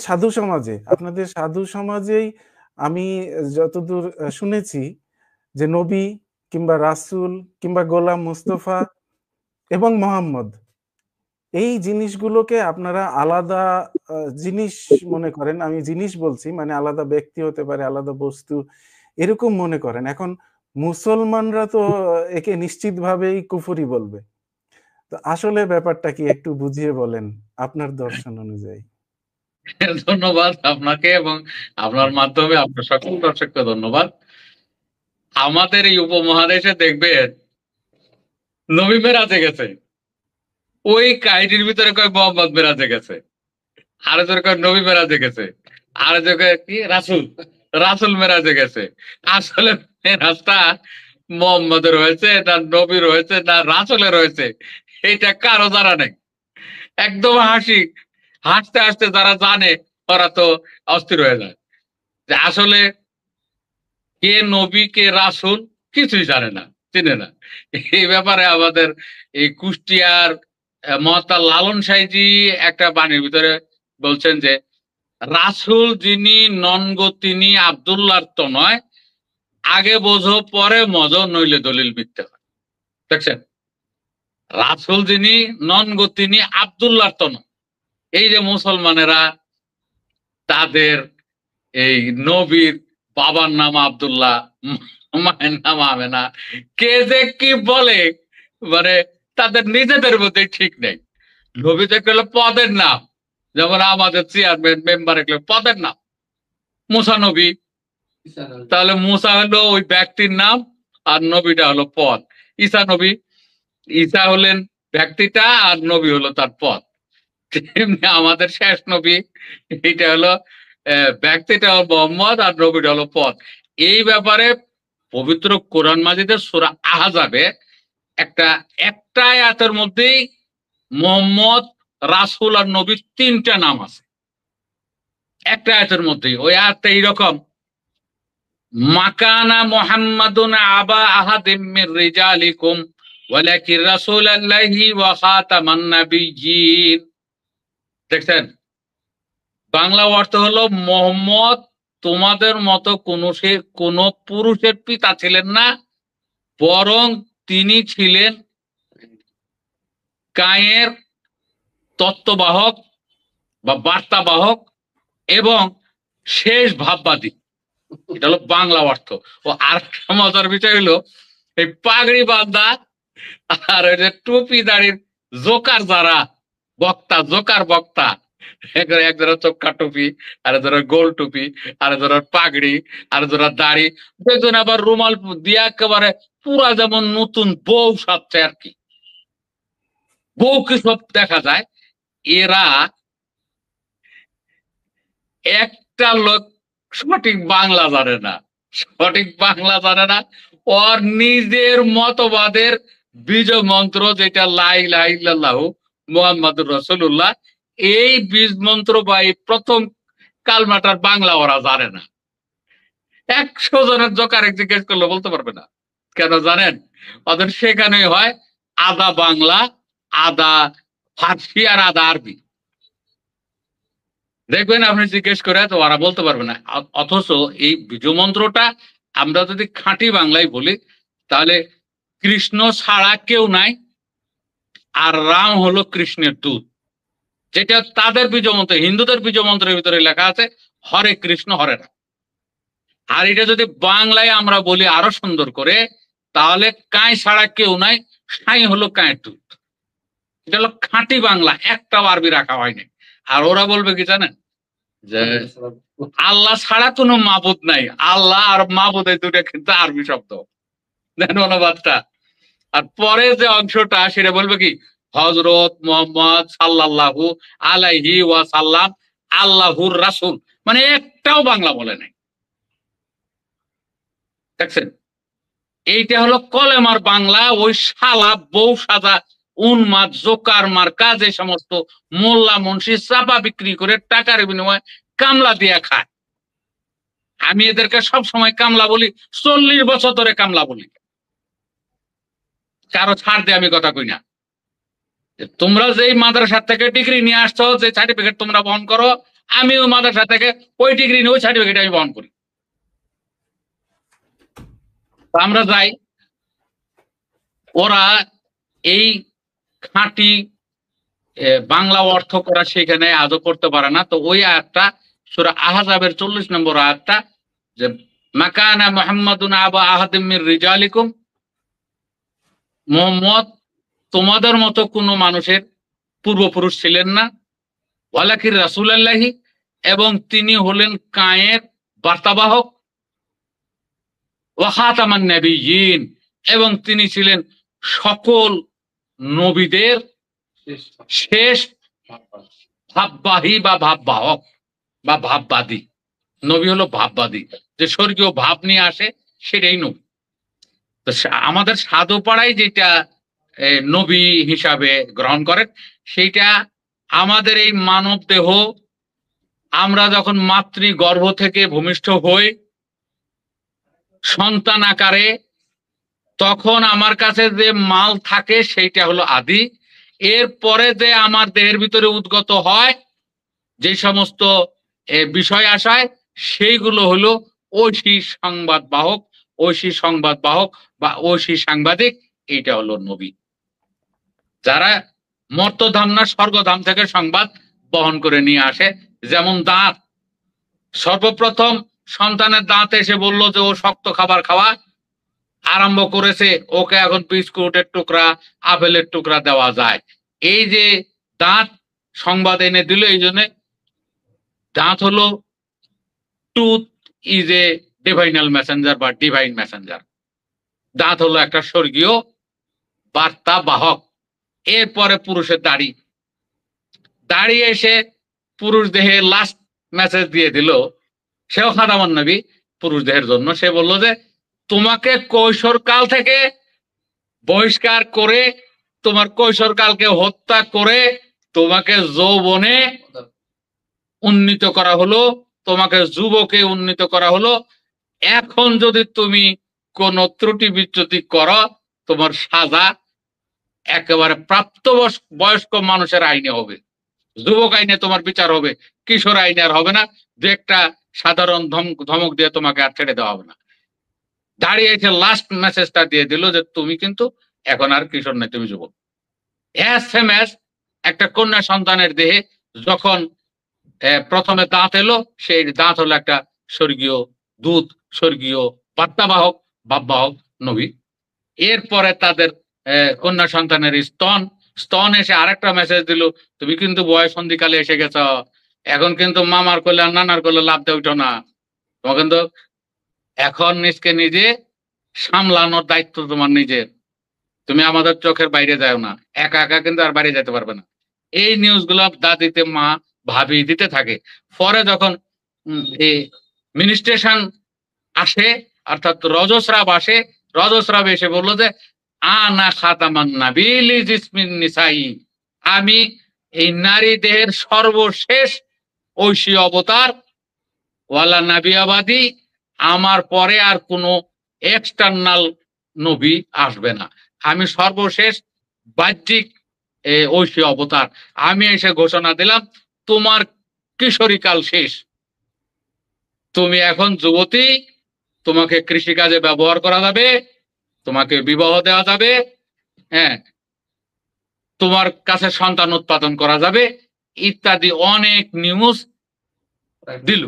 সাধু সমাজেই আমি যতদূর শুনেছি যে নবী কিংবা রাসূল কিংবা গোলাম মুস্তাফা এবং মোহাম্মদ, এই জিনিসগুলোকে আপনারা আলাদা জিনিস মনে করেন। আমি জিনিস বলছি, মানে আলাদা ব্যক্তি হতে পারে, আলাদা বস্তু, এরকম মনে করেন। এখন মুসলমানরা তো একে নিশ্চিতভাবেই কুফরি বলবে। তো আসলে ব্যাপারটা কি একটু বুঝিয়ে বলেন আপনার দর্শন অনুযায়ী? ধন্যবাদ আপনাকে এবং আপনার মাধ্যমে আপনার সকল দর্শককে ধন্যবাদ। আমাদের এই উপমহাদেশে দেখবেন নবী মেরাজে গেছে, ওই কাহিনীর ভিতরে কয় মোহাম্মদ মেরাজে গেছে, আরো জন কয় নবী মেরাজে গেছে, আরো জন কয় কি রাসূল, রাসূল মেরাজে গেছে। আসলে মেরাজটা মোহাম্মদের হয়েছে না নবীর হয়েছে না রাসূলের হয়েছে, এটা কারো জানা নেই। একদম হাসি, হাসতে হাসতে যারা জানে ওরা তো অস্থির হয়ে যায় যে আসলে কে নবী কে রাসূল কিছুই জানে না, চিনে না। এই ব্যাপারে আমাদের এই কুষ্টিয়ার মহাত্মা লালন সাইজি একটা বাণীর ভিতরে বলছেন যে রাসূল যিনি নন গো তিনি আব্দুল্লাহর তো নয়, আগে বোঝো পরে মজো নইলে দলিল মিথ্যে হয়। দেখছেন, রাসূল যিনি নন গো তিনি আব্দুল্লাহর তো নয়। এই যে মুসলমানেরা তাদের এই নবীর বাবার নাম আব্দুল্লাহ, মায়ের নাম আমেনা, কে যে কি বলে, মানে তাদের নিজেদের মধ্যে ঠিক নেই। নবী তো একটা হলো পদের নাম, যেমন আমাদের চেয়ারম্যান মেম্বার এগুলো পদের নাম। মুসা নবী, তাহলে মুসা হলো ওই ব্যক্তির নাম আর নবীটা হলো পদ। ঈসা নবী, ঈসা হলেন ব্যক্তিটা আর নবী হলো তার পদ। তেমনি আমাদের শেষ নবী, এটা হলো ব্যক্তিটা হলো মোহাম্মদ আর নবীটা হলো পদ। এই ব্যাপারে পবিত্র কোরআন মাজিদের সূরা আহজাবে একটা একটা আয়াতের মধ্যেই মোহাম্মদ, রাসূল আর নবীর তিনটা নাম আছে একটা আয়াতের মধ্যেই। ওই আয়াতটা এইরকম, মাকানা মুহাম্মাদুন আবা আহাদিম মির রিজালিকুম ওয়ালাকিন রাসূলুল্লাহি ওয়া খাতামান নাবিয়্যিন। দেখছেন, বাংলা অর্থ হলো মোহাম্মদ তোমাদের মতো কোন পুরুষের পিতা ছিলেন না, বরং তিনি ছিলেন কায়ের তত্ত্ববাহক বা বার্তাবাহক এবং শেষ ভাববাদী। এটা হলো বাংলা অর্থ। ও আর একটা মজার বিষয় হলো এই পাগড়ি বান্ধা আর ওই যে টুপি দাড়ির জোকার যারা বক্তা, জোকার বক্তা, এক ধরো চোখা টুপি, আর ধরো গোল টুপি, আর ধরো পাগড়ি, আর ধরো দাড়ি, দুজন আবার রুমাল দিয়ে একেবারে পুরা যেমন নতুন বউ সাজছে আর কি, বউকে সব দেখা যায়। এরা একটা লোক সঠিক বাংলা জানে না, সঠিক বাংলা জানে না। ওর নিজের মতবাদের বীজ মন্ত্র যেটা লা ইলাহা ইল্লাল্লাহু মুহাম্মাদুর রাসূলুল্লাহ, এই বীজ মন্ত্র বা এই প্রথম কালমাটার বাংলা ওরা জানে না। 100 জনের জোকারে জিজ্ঞেস করলে বলতে পারবে না। কেন জানেন? ওদের সেখানে হয় আধা বাংলা, আধা ফার্সি আর আধা আরবি। দেখবেন আপনি জিজ্ঞেস করে তো ওরা বলতে পারবে না। অথচ এই বীজ মন্ত্রটা আমরা যদি খাঁটি বাংলায় বলি তাহলে কৃষ্ণ ছাড়া কেউ নাই, আর রাম হলো কৃষ্ণের দূত, যেটা তাদের বীজ মন্ত্র, হিন্দুদের বীজ মন্ত্রের ভিতরে লেখা আছে হরে কৃষ্ণ হরে রাম। আর এটা যদি বাংলায় আমরা বলি আরো সুন্দর করে, তাহলে কাঁই ছাড়া কেউ নাই, সাই হলো কাঁয়ের দূত। এটা হলো খাঁটি বাংলা, একটাও আরবি রাখা হয়নি। আর ওরা বলবে কি জানেন, যে আল্লাহ ছাড়া কোনো মাবুদ নাই। আল্লাহ আর মাবুদ এই দুটো কিন্তু আরবি শব্দ, দেন অনুবাদটা। আর পরে যে অংশটা সেটা বলবে কি হযরত মুহাম্মদ সাল্লাল্লাহু আলাইহি ওয়াসাল্লাম আল্লাহুর রাসূল, মানে একটাও বাংলা বলে নাই। দেখছেন, এইটা হলো কলেমার বাংলা। ওই শালা বউ সাজা উন্মাদ জোকার মার্কা যে সমস্ত মোল্লা মুন্সি চাপা বিক্রি করে টাকার বিনিময়ে কামলা দিয়া খায়। আমি এদেরকে সব সময় কামলা বলি, 40 বছর ধরে কামলা বলি, কারো ছাড় দিয়ে আমি কথা কই না। তোমরা যেই মাদ্রাসা থেকে ডিগ্রি নিয়ে আসছো, যে সার্টিফিকেট তোমরা বহন করো, আমি ওই মাদ্রাসা থেকে ওই ডিগ্রি নিয়ে ওই সার্টিফিকেট আমি বহন করি। আমরা যাই, ওরা এই খাঁটি বাংলা অর্থ করা সেখানে আজও করতে পারে না। তো ওই আয়াতটা সূরা আহজাবের 40 নম্বর আয়াতটা, যে মাকানা মুহাম্মাদুন আবা আহাদিম মির রিজালিকুম, মুহাম্মদ তোমাদের মতো কোনো মানুষের পূর্বপুরুষ ছিলেন না, ওয়ালাকিন রাসূলুল্লাহি, এবং তিনি হলেন কায়ের বার্তাবাহক, ওয়া খাতামান নবিয়্যিন, এবং তিনি ছিলেন সকল নবীদের শেষ ভাববাহী বা ভাববাহক বা ভাববাদী। নবী হলো ভাববাদী, যে স্বর্গীয় ভাব নিয়ে আসে, সেটাই নবী। তো আমাদের সাধু পাড়ায় যেটা নবী হিসাবে গ্রহণ করেন, সেইটা আমাদের এই মানব দেহ আমরা যখন মাতৃ গর্ভ থেকে ভূমিষ্ঠ হই সন্তান আকারে, তখন আমার কাছে যে মাল থাকে সেইটা হলো আদি। এরপরে যে আমার দেহের ভিতরে উদ্গত হয় যে সমস্ত বিষয় আসায়, সেইগুলো হলো ঐশী সংবাদ বাহক, ঐশী সংবাদ বাহক বা ঐশী সাংবাদিক। এইটা হলো নবী, যারা মর্তধাম না স্বর্গধাম থেকে সংবাদ বহন করে নিয়ে আসে। যেমন দাঁত, সর্বপ্রথম সন্তানের দাঁত এসে বলল যে ও শক্ত খাবার খাওয়া আরম্ভ করেছে, ওকে এখন বিস্কুটের টুকরা, আপেলের টুকরা দেওয়া যায়। এই যে দাঁত সংবাদ এনে দিল, এই জন্য দাঁত হলো টুথ ইজ এ ডিভাইনাল মেসেঞ্জার বা ডিভাইন মেসেঞ্জার। দাঁত হলো একটা স্বর্গীয় বার্তা বাহক। এরপরে পুরুষের দাড়ি, দাড়ি এসে পুরুষ দেহে লাস্ট মেসেজ দিয়ে দিল, সেও খাতামান নবী পুরুষ দেহের জন্য। সে বলল যে তোমাকে কৈশোরকাল থেকে বহিষ্কার করে, তোমার কৈশোরকালকে হত্যা করে তোমাকে যৌবনে উন্নীত করা হলো, তোমাকে যুবকে উন্নীত করা হলো। এখন যদি তুমি কোন ত্রুটি বিচ্যুতি করো, তোমার সাজা একেবারে প্রাপ্ত বয়স্ক মানুষের আইনে হবে, যুবক আইনে তোমার বিচার হবে, কিশোর আইনে আর হবে না, যে একটা সাধারণ ধমক দিয়ে তোমাকে আর ছেড়ে দেওয়া হবে না। দাঁড়িয়ে এসে লাস্ট মেসেজটা দিয়ে দিল যে তুমি কিন্তু এখন আর কিশোর নেই, তুমি যুবক। এস একটা কন্যা সন্তানের দেহে যখন প্রথমে দাঁত এলো, সেই দাঁত হলো একটা স্বর্গীয় দূত, স্বর্গীয় বার্তাবাহক, ভাববাহক নবী। এরপরে তাদের কন্যা সন্তানের স্তন এসে আরেকটা মেসেজ দিল, তুমি কিন্তু বয়স সন্ধিকালে এসে গেছ, এখন কিন্তু মামার কোলে আর নানার কোলে লাভ দিয়ে উঠো না, তোমার কিন্তু এখন নিজকে নিজে সামলানোর দায়িত্ব তোমার নিজের, তুমি আমাদের চোখের বাইরে যাও না, একা একা কিন্তু আর বাইরে যেতে পারবে না। এই নিউজ গুলো দাদিতে মা ভাবি দিতে থাকে। পরে যখন মিনিস্ট্রেশন আসে, অর্থাৎ রজস্রাব আসে, রজস্রাব এসে বললো যে আনা খাতামান নাবিল জিসমিন নিসাই, আমি এই নারী দেহের সর্বশেষ ঐশী অবতার, ওয়ালা নাবিয়াবাদী, আমার পরে আর কোনো এক্সটার্নাল নবী আসবে না, আমি সর্বশেষ বাহ্যিক ঐশী অবতার। আমি এসে ঘোষণা দিলাম তোমার কিশোরীকাল শেষ, তুমি এখন যুবতী, তোমাকে কৃষিকাজে ব্যবহার করা যাবে, তোমাকে বিবাহ দেওয়া যাবে, হ্যাঁ, তোমার কাছে সন্তান উৎপাদন করা যাবে, ইত্যাদি অনেক নিউজ দিল।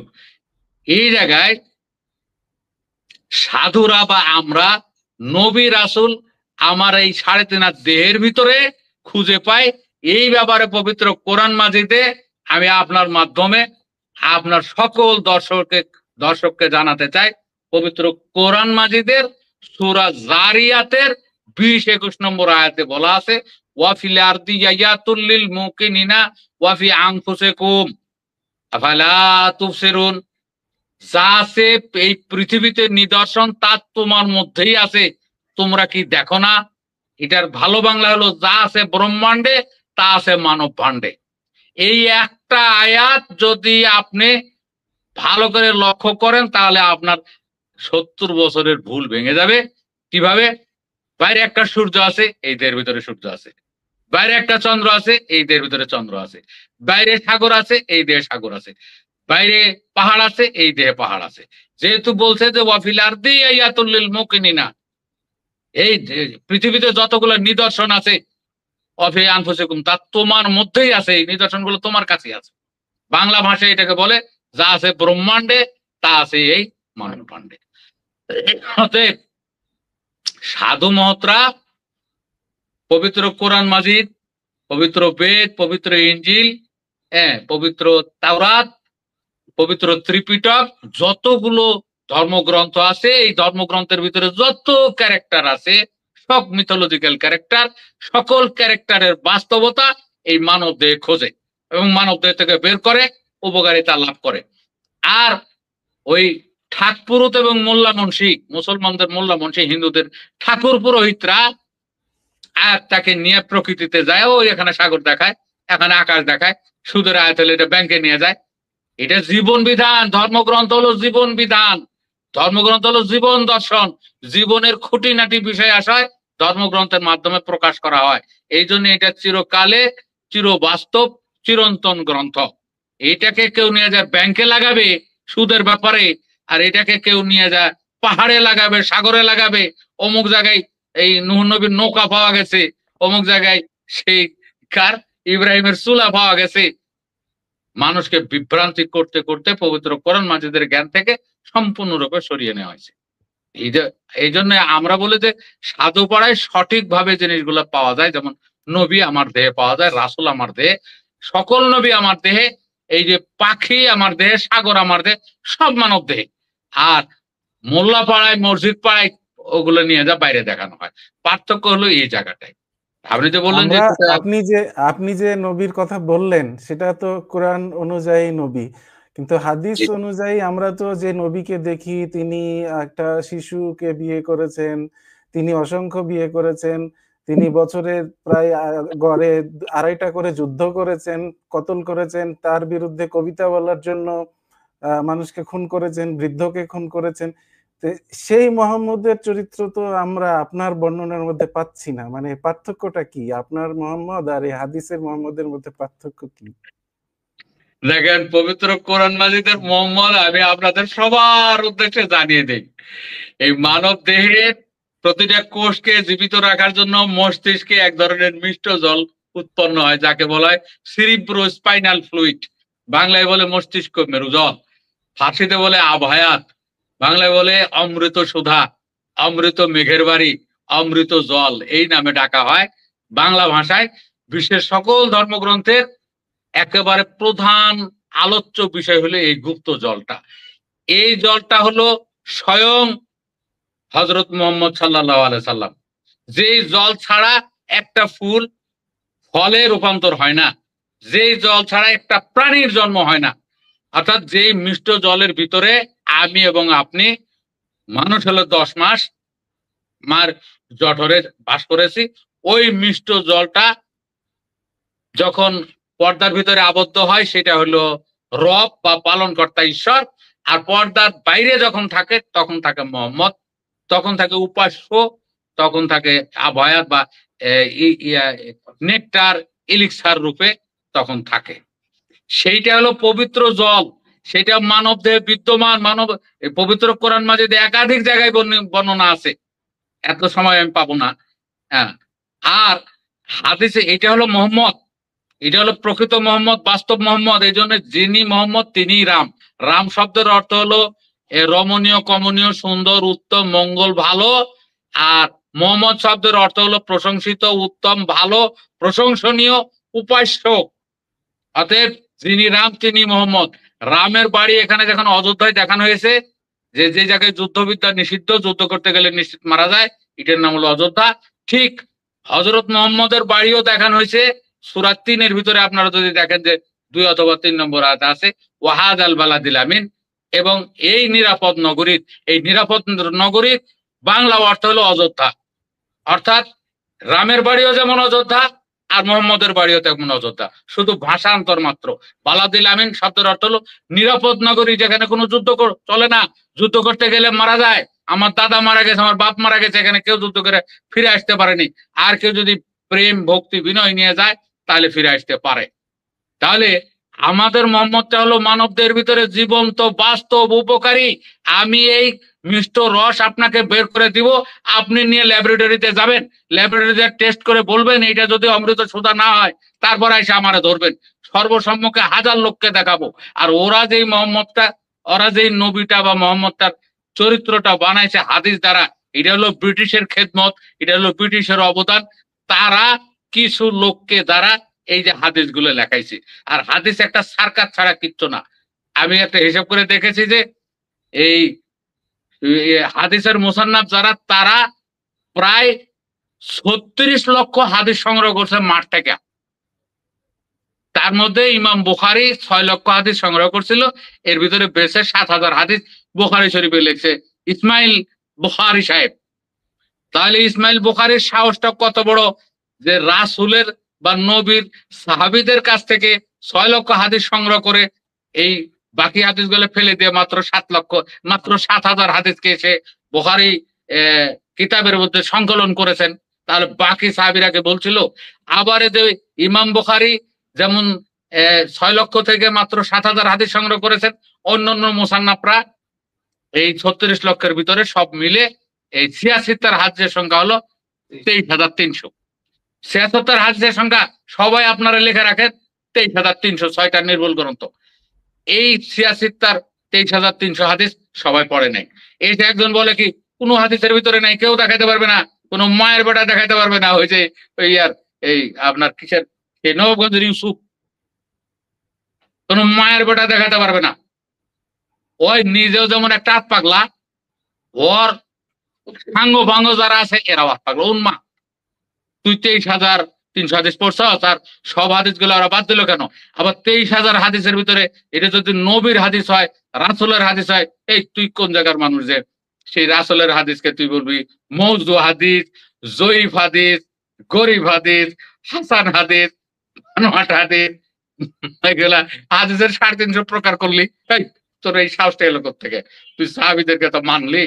এই জায়গায় সাধুরা বা আমরা নবী রাসূল আমার এই 3.5 দেহের ভিতরে খুঁজে পাই। এই ব্যাপারে পবিত্র কোরআন মাজিদে আমি আপনার মাধ্যমে আপনার সকল দর্শককে জানাতে চাই। পবিত্র কোরআন মাজিদের সূরা জারিয়াতের 20-21 নম্বর আয়াতে বলা আছে, ওয়া ফিল আরদি আয়াতুল লিল মুকিনিনা ওয়া ফি আনফুসিকুম আফালা তুবসিরুন, যা আছে এই পৃথিবীতে নিদর্শন তা তোমার মধ্যেই আছে, তোমরা কি দেখো না? এটার ভালো বাংলা হলো যা আছে ব্রহ্মাণ্ডে তা আছে মানব ভাণ্ডে। এই একটা আয়াত যদি আপনি ভালো করে লক্ষ্য করেন তাহলে আপনার 70 বছরের ভুল ভেঙে যাবে। কিভাবে? বাইরে একটা সূর্য আছে, এই দেহের ভিতরে সূর্য আছে, বাইরে একটা চন্দ্র আছে, এই দেহের ভিতরে চন্দ্র আছে, বাইরে সাগর আছে, এই দেহে সাগর আছে, বাইরে পাহাড় আছে, এই দেহে পাহাড় আছে। যেহেতু বলছে যে ওয়াফিল আরদি আয়াতুল লিল মুকিনিনা, এই পৃথিবীতে যতগুলো নিদর্শন আছে অফি আনফুসিকুম তা তোমার মধ্যেই আছে, এই নিদর্শনগুলো তোমার কাছেই আছে। বাংলা ভাষায় এটাকে বলে যা আছে ব্রহ্মাণ্ডে তা আছে এই মানব ভাণ্ডে। অতএব সাধু মহতরা পবিত্র কোরআন মাজিদ, পবিত্র বেদ, পবিত্র ইনজিল, পবিত্র তাওরাত পবিত্র ত্রিপিটক যতগুলো ধর্মগ্রন্থ আছে, এই ধর্মগ্রন্থের ভিতরে যত ক্যারেক্টার আছে, সব মিথোলজিক্যাল ক্যারেক্টার, সকল ক্যারেক্টারের বাস্তবতা এই মানব দেহে খোঁজে এবং মানব দেহ থেকে বের করে উপকারিতা লাভ করে। আর ওই ঠাক পুরোহিত এবং মোল্লা মুন্সি, মুসলমানদের মোল্লা মুন্সি, হিন্দুদের ঠাকুর পুরোহিতরা আর তাকে নিয়ে প্রকৃতিতে যায়, ও এখানে সাগর দেখায়, এখানে আকাশ দেখায়, সুদের আয়াত হলে এটা ব্যাংকে নিয়ে যায়। এটা জীবন বিধান। ধর্মগ্রন্থ হলো জীবন বিধান, ধর্মগ্রন্থ হলো জীবন দর্শন। জীবনের খুঁটিনাটি বিষয় আশয় ধর্মগ্রন্থের মাধ্যমে প্রকাশ করা হয়। এই জন্য এটা চিরকালে, চির বাস্তব, চিরন্তন গ্রন্থ। এইটাকে কেউ নিয়ে যায় ব্যাংকে লাগাবে সুদের ব্যাপারে, আর এটাকে কেউ নিয়ে যায় পাহাড়ে লাগাবে, সাগরে লাগাবে, অমুক জায়গায় এই নূহ নবীর নৌকা পাওয়া গেছে, অমুক জায়গায় সেই কার ইব্রাহিমের চুলা পাওয়া গেছে। মানুষকে বিভ্রান্তি করতে করতে পবিত্র কোরআন মাজিদের জ্ঞান থেকে সম্পূর্ণরূপে সরিয়ে নেওয়া হয়েছে। এই জন্য আমরা বলি যে সাধু পাড়ায় সঠিকভাবে জিনিসগুলো পাওয়া যায়। যেমন নবী আমার দেহে পাওয়া যায়, রাসূল আমার দেহে, সকল নবী আমার দেহে, এই যে পাখি আমার দেহে, সাগর আমার দেহে, সব মানব দেহে। আর মোল্লা পাড়ায়, মসজিদ পাড়ায় ওগুলো নিয়ে যা বাইরে দেখানো হয়। পার্থক্য হলো এই জায়গাটায়। আপনি যে বললেন যে আপনি যে নবীর কথা বললেন সেটা তো কোরআন অনুযায়ী নবী, কিন্তু হাদিস অনুযায়ী আমরা তো যে নবীকে দেখি তিনি একটা শিশুকে বিয়ে করেছেন, তিনি অসংখ্য বিয়ে করেছেন, তিনি বছরে প্রায় গড়ে 2.5টা করে যুদ্ধ করেছেন, কতল করেছেন, তার বিরুদ্ধে কবিতা বলার জন্য মানুষকে খুন করেছেন, বৃদ্ধকে খুন করেছেন। সেই মোহাম্মদের চরিত্র তো আমরা আপনার বর্ণনার মধ্যে পাচ্ছি না। মানে পার্থক্যটা কি? আপনার মোহাম্মদ আর এই হাদিসের মোহাম্মদের মধ্যে পার্থক্য কি? দেখেন, পবিত্র কোরআন মাজিদের মোহাম্মদ আমি আপনাদের সবার উদ্দেশ্যে জানিয়ে দেই, এই মানব দেহের প্রতিটা কোষকে জীবিত রাখার জন্য মস্তিষ্কে এক ধরনের মিষ্ট জল উৎপন্ন হয়, যাকে বলা হয় সিরিব্রো স্পাইনাল ফ্লুইড, বাংলায় বলে মস্তিষ্ক মেরুজল, ফার্সিতে বলে আবহায়াত, বাংলায় বলে অমৃত সুধা, অমৃত মেঘের বাড়ি, অমৃত জল, এই নামে ডাকা হয় বাংলা ভাষায়। বিশ্বের সকল ধর্মগ্রন্থের একেবারে প্রধান আলোচ্য বিষয় হলো এই গুপ্ত জলটা। এই জলটা হলো স্বয়ং হযরত মুহাম্মদ সাল্লাল্লাহু আলাইহি সাল্লাম। যেই জল ছাড়া একটা ফুল ফলে রূপান্তর হয় না, যেই জল ছাড়া একটা প্রাণীর জন্ম হয় না, অর্থাৎ যেই মিষ্ট জলের ভিতরে আমি এবং আপনি মানুষ হলো 10 মাস মার জঠরে বাস করেছি, ওই মিষ্ট জলটা যখন পর্দার ভিতরে আবদ্ধ হয় সেটা হলো রব বা পালনকর্তা ঈশ্বর। আর পর্দার বাইরে যখন থাকে তখন থাকে মোহাম্মদ, তখন থাকে উপাস্য, তখন থাকে আবহায়াত বা নেকটার, এলিক্সার রূপে তখন থাকে। সেইটা হলো পবিত্র জল, সেটা মানব দেহে বিদ্যমান। মানব পবিত্র কোরআন মাজিদে একাধিক জায়গায় বর্ণনা আছে, এত সময় আমি পাবো না। হ্যাঁ, আর হাদিসে এটা হলো মোহাম্মদ, এটা হলো প্রকৃত মোহাম্মদ, বাস্তব মোহাম্মদ। এই জন্য যিনি মোহাম্মদ তিনি রাম। রাম শব্দের অর্থ হলো রমণীয়, কমনীয়, সুন্দর, উত্তম, মঙ্গল, ভালো। আর মোহাম্মদ শব্দের অর্থ হলো প্রশংসিত, উত্তম, ভালো, প্রশংসনীয়, উপাস্য। অতএব যিনি রাম তিনি মোহাম্মদ। রামের বাড়ি এখানে যখন অযোধ্যায় দেখানো হয়েছে, যে যে জায়গায় যুদ্ধবিদ্যা নিষিদ্ধ, যুদ্ধ করতে গেলে নিশ্চিত মারা যায়, এটার নাম হলো অযোধ্যা। ঠিক হযরত মুহাম্মদের বাড়িও দেখানো হয়েছে সূরা 3-এর ভিতরে। আপনারা যদি দেখেন যে 2 অথবা 3 নম্বর আয়াতে আছে ওয়াহাদ আল বালাদিল আমিন, এবং এই নিরাপদ নগরীর, এই নিরাপদ নগরীর বাংলা অর্থ হলো অযোধ্যা। অর্থাৎ রামের বাড়িও যেমন অযোধ্যা আর মোহাম্মদের বাড়িও তেমন অযোধ্যা, শুধু ভাষান্তর মাত্র। বালাদিল আমিন শব্দের অর্থ হলো নিরাপদ নগরী, যেখানে কোনো যুদ্ধ চলে না, যুদ্ধ করতে গেলে মারা যায়। আমার দাদা মারা গেছে, আমার বাপ মারা গেছে, এখানে কেউ যুদ্ধ করে ফিরে আসতে পারেনি। আর কেউ যদি প্রেম, ভক্তি, বিনয় নিয়ে যায় তাহলে ফিরে আসতে পারে। তাহলে আমাদের মোহাম্মদটা হলো মানবদের ভিতরে জীবন্ত, বাস্তব, উপকারী। আমি এই মিষ্ট রস আপনাকে বের করে দিব, আপনি নিয়ে ল্যাবরেটরিতে যাবেন, ল্যাবরেটরিতে টেস্ট করে বলবেন এটা যদি অমৃত সুধা না হয়, তারপর এসে আমারে ধরবেন, সর্বসম্মুখে 1000 লোককে দেখাবো। আর ওরা যেই মোহাম্মদটা, ওরা যেই নবীটা বা মোহাম্মদটার চরিত্রটা বানাইছে হাদিস দ্বারা, এটা হলো ব্রিটিশের খেদমত, এটা হলো ব্রিটিশের অবদান। তারা কিছু লোককে দ্বারা এই যে হাদিস গুলো লেখাইছে। আর হাদিস একটা সার্কাস ছাড়া কিচ্ছু না। আমি একটা হিসাব করে দেখেছি যে এই হাদিসের মুসান্নাফ যারা, তারা প্রায় 36 লক্ষ হাদিস সংগ্রহ করছে মাঠ থেকে। তার মধ্যে ইমাম বুখারী 6 লক্ষ হাদিস সংগ্রহ করছিল, এর ভিতরে বেশে 7,000 হাদিস বুখারী শরীফে লিখছে ইসমাইল বুখারী সাহেব। তাহলে ইসমাইল বুখারীর সাহসটা কত বড় যে রাসূলের বা নবীর সাহাবীদের কাছ থেকে 6 লক্ষ হাদিস সংগ্রহ করে এই বাকি হাদিসগুলো ফেলে দিয়ে মাত্র 7,000 হাদিসকে এসে বুখারী কিতাবের মধ্যে সংকলন করেছেন। তাহলে বাকি সাহাবীরাকে বলছিল। আবার যে ইমাম বুখারী যেমন 6 লক্ষ থেকে মাত্র 7,000 হাদিস সংগ্রহ করেছেন, অন্যান্য মুসান্নাফরা এই 36 লক্ষের ভিতরে সব মিলে এই 76 হাদিসের সংখ্যা হলো 23,300। 76 হাদিসের সংখ্যা সবাই আপনারা লিখে রাখেন 23,300, 6টা নির্ভুল গ্রন্থ। এই 76 23,300 হাদিস সবাই পড়ে নাই। এই যে একজন বলে কি কোন হাদিসের ভিতরে নাই, কেউ দেখাতে পারবে না, কোন মায়ের বেটা দেখাতে পারবে না, ওই যে ওই আর এই আপনার কিসের এই নবাবগঞ্জের ইউসুফ, কোন মায়ের বেটা দেখাতে পারবে না। ওই নিজেও যেমন একটা হাত পাগলা, ওর সাঙ্গ ভাঙ্গ যারা আছে এরাও হাত পাগলা উন্মা। তুই 23,300 হাদিস পড়ছ, তার সব হাদিস গুলো ওরা বাদ দিল কেন? আবার 23,000 হাদিসের ভিতরে এটা যদি নবীর হাদিস হয়, রাসূলের হাদিস হয়, এই তুই কোন জায়গার মানুষ যে সেই রাসূলের হাদিসকে তুই বলবি মওযু হাদিস, জয়ীফ হাদিস, গরীব হাদিস, হাসান হাদিস, আনোয়াট হাদিস, এগুলা হাদিসের 350 প্রকার করলি। এই তোর এই সাহসটা এলো কোত্থেকে? তুই সাহাবীদেরকে তো মানলি,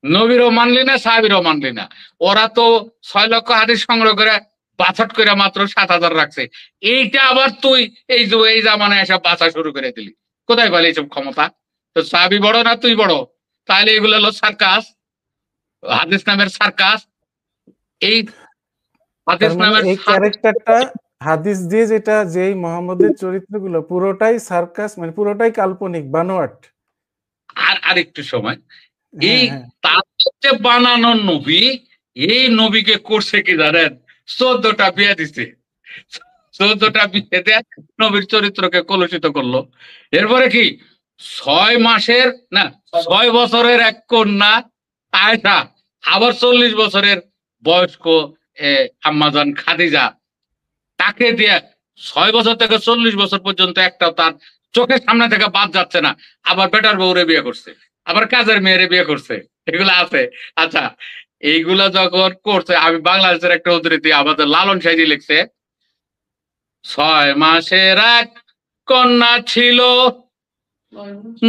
নবীরও মানলি না, সাহাবীরও মানলি না। ওরা তো 6 লক্ষ হাদিস সংগ্রহ করে বাছাট করে মাত্র 7,000 রাখছে। এইটা আবার তুই এই যে এই জামানায় এসব বাছা শুরু করে দিলি, কোথায় পালি এইসব ক্ষমতা? তো সাহাবী বড় না তুই বড়? তাহলে এগুলো হলো সার্কাস, হাদিস নামের সার্কাস। এই হাদিস তার মানে নামের এই ক্যারেক্টারটা হাদিস দিয়ে যেটা যেই মুহাম্মদের চরিত্রগুলো পুরোটাই সার্কাস, মানে পুরোটাই কাল্পনিক, বানোয়াট। আর আরেকটু সময় এই হ্যাঁ, হ্যাঁ। তার যে বানানো নবী, এই নবীকে করছে কি জানেন? 14টা বিয়ে দিছে। 14টা বিয়ে দিয়ে নবীর চরিত্রকে কলুষিত করলো। এরপরে কি 6 মাসের না 6 বছরের এক কন্যা আয়েশা, আবার 40 বছরের বয়স্ক আম্মাজান খাদিজা, তাকে দিয়ে 6 বছর থেকে 40 বছর পর্যন্ত একটাও তার চোখের সামনে থেকে বাদ যাচ্ছে না। আবার বেটার বউরে বিয়ে করছে, আবার কাজের মেয়েরে বিয়ে করছে, এগুলো আছে। আচ্ছা, এইগুলা যখন করছে, আমি বাংলাদেশের একটা উদ্ধৃতি আমাদের লালন সাইজি লিখছে, 6 মাসের এক কন্যা ছিল,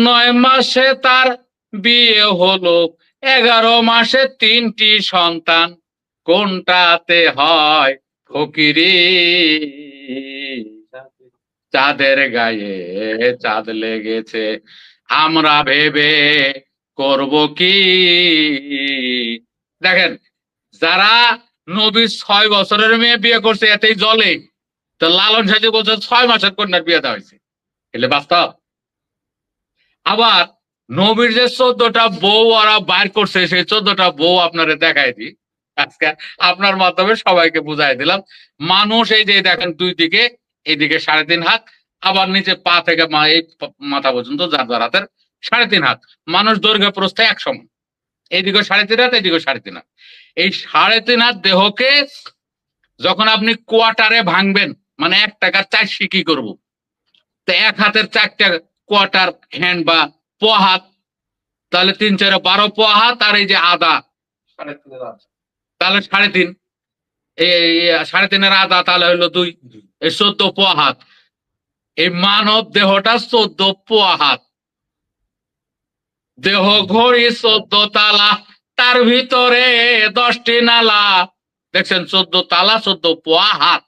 9 মাসে তার বিয়ে হলো, 11 মাসে 3টি সন্তান, কোনটাতে হয় ফকিরি? চাঁদের গায়ে চাঁদ লেগেছে, আমরা ভেবে করব কি? দেখেন, যারা নবী 6 বছরের মেয়ে বিয়ে করছে এতেই জলে, তো লালন সাহেব বলছে 6 মাসের কন্যার বিয়ে দেওয়া হয়েছে, এলে বাস্তব। আবার নবীর যে 14টা বউ ওরা বাইর করছে, সেই 14টা বউ আপনারা দেখাই দিই আজকে, আপনার মাধ্যমে সবাইকে বুঝাই দিলাম। মানুষ এই যে দেখেন দুই দিকে, এইদিকে 3.5 হাত, আবার নিচে পা থেকে এই মাথা পর্যন্ত যার যার হাতের 3.5 হাত। মানুষ দৈর্ঘ্য প্রস্থে এক সমান, এইদিকে 3.5 হাত, এইদিকে 3.5 হাত। এই 3.5 হাত দেহকে যখন আপনি কোয়ার্টারে ভাঙবেন, মানে 1 টাকার 4 সিকি করব, তো 1 হাতের 4টা কোয়ার্টার হ্যান্ড বা পোয়া হাত, তাহলে 3 4 12 পোয়া হাত, আর এই যে আধা তাহলে 3.5, এই 3.5 আধা তাহলে হলো 2, এই 14 পোয়া হাত। এই মানব দেহটা 14 পোয়া হাত, দেহ ঘড়ি 14 তালা, তার ভিতরে 10টি নালা। দেখছেন 14 তালা 14 পোয়া হাত,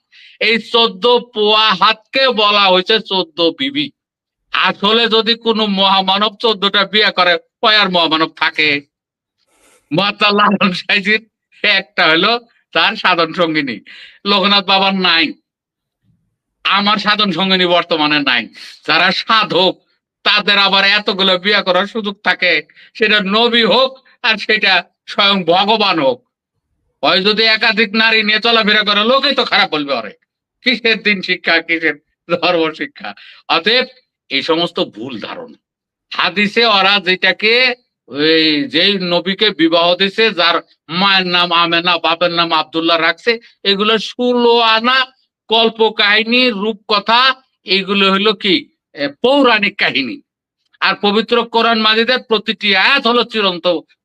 এই 14 পোয়া হাতকে বলা হয়েছে 14 বিবি। আসলে যদি কোনো মহামানব 14টা বিয়ে করে, কয়ার মহামানব থাকে? মহাত্মা লালন সাইজির একটা হলো তার সাধন সঙ্গিনী, লোকনাথ বাবার নাই, আমার সাধন সঙ্গিনী বর্তমানে নাই। যারা সাধক তাদের আবার এতগুলো বিয়ে করার সুযোগ থাকে, সেটা নবী হোক আর সেটা স্বয়ং ভগবান হোক। হয় যদি একাধিক নারী নিয়ে চলাফেরা করে, লোকেই তো খারাপ বলবে, অরে কিসের দিন শিক্ষা, কিসের ধর্ম শিক্ষা। অতএব এই সমস্ত ভুল ধারণা। হাদিসে ওরা যেটাকে ওই যে নবীকে বিবাহ দিছে, যার মায়ের নাম আমেনা, বাপের নাম আব্দুল্লাহ রাখছে, এগুলো 16 আনা কল্প কাহিনী, রূপকথা, এইগুলো হলো কি পৌরাণিক কাহিনী। আর পবিত্র কোরআন মাজিদের প্রতিটি আয়াত হলো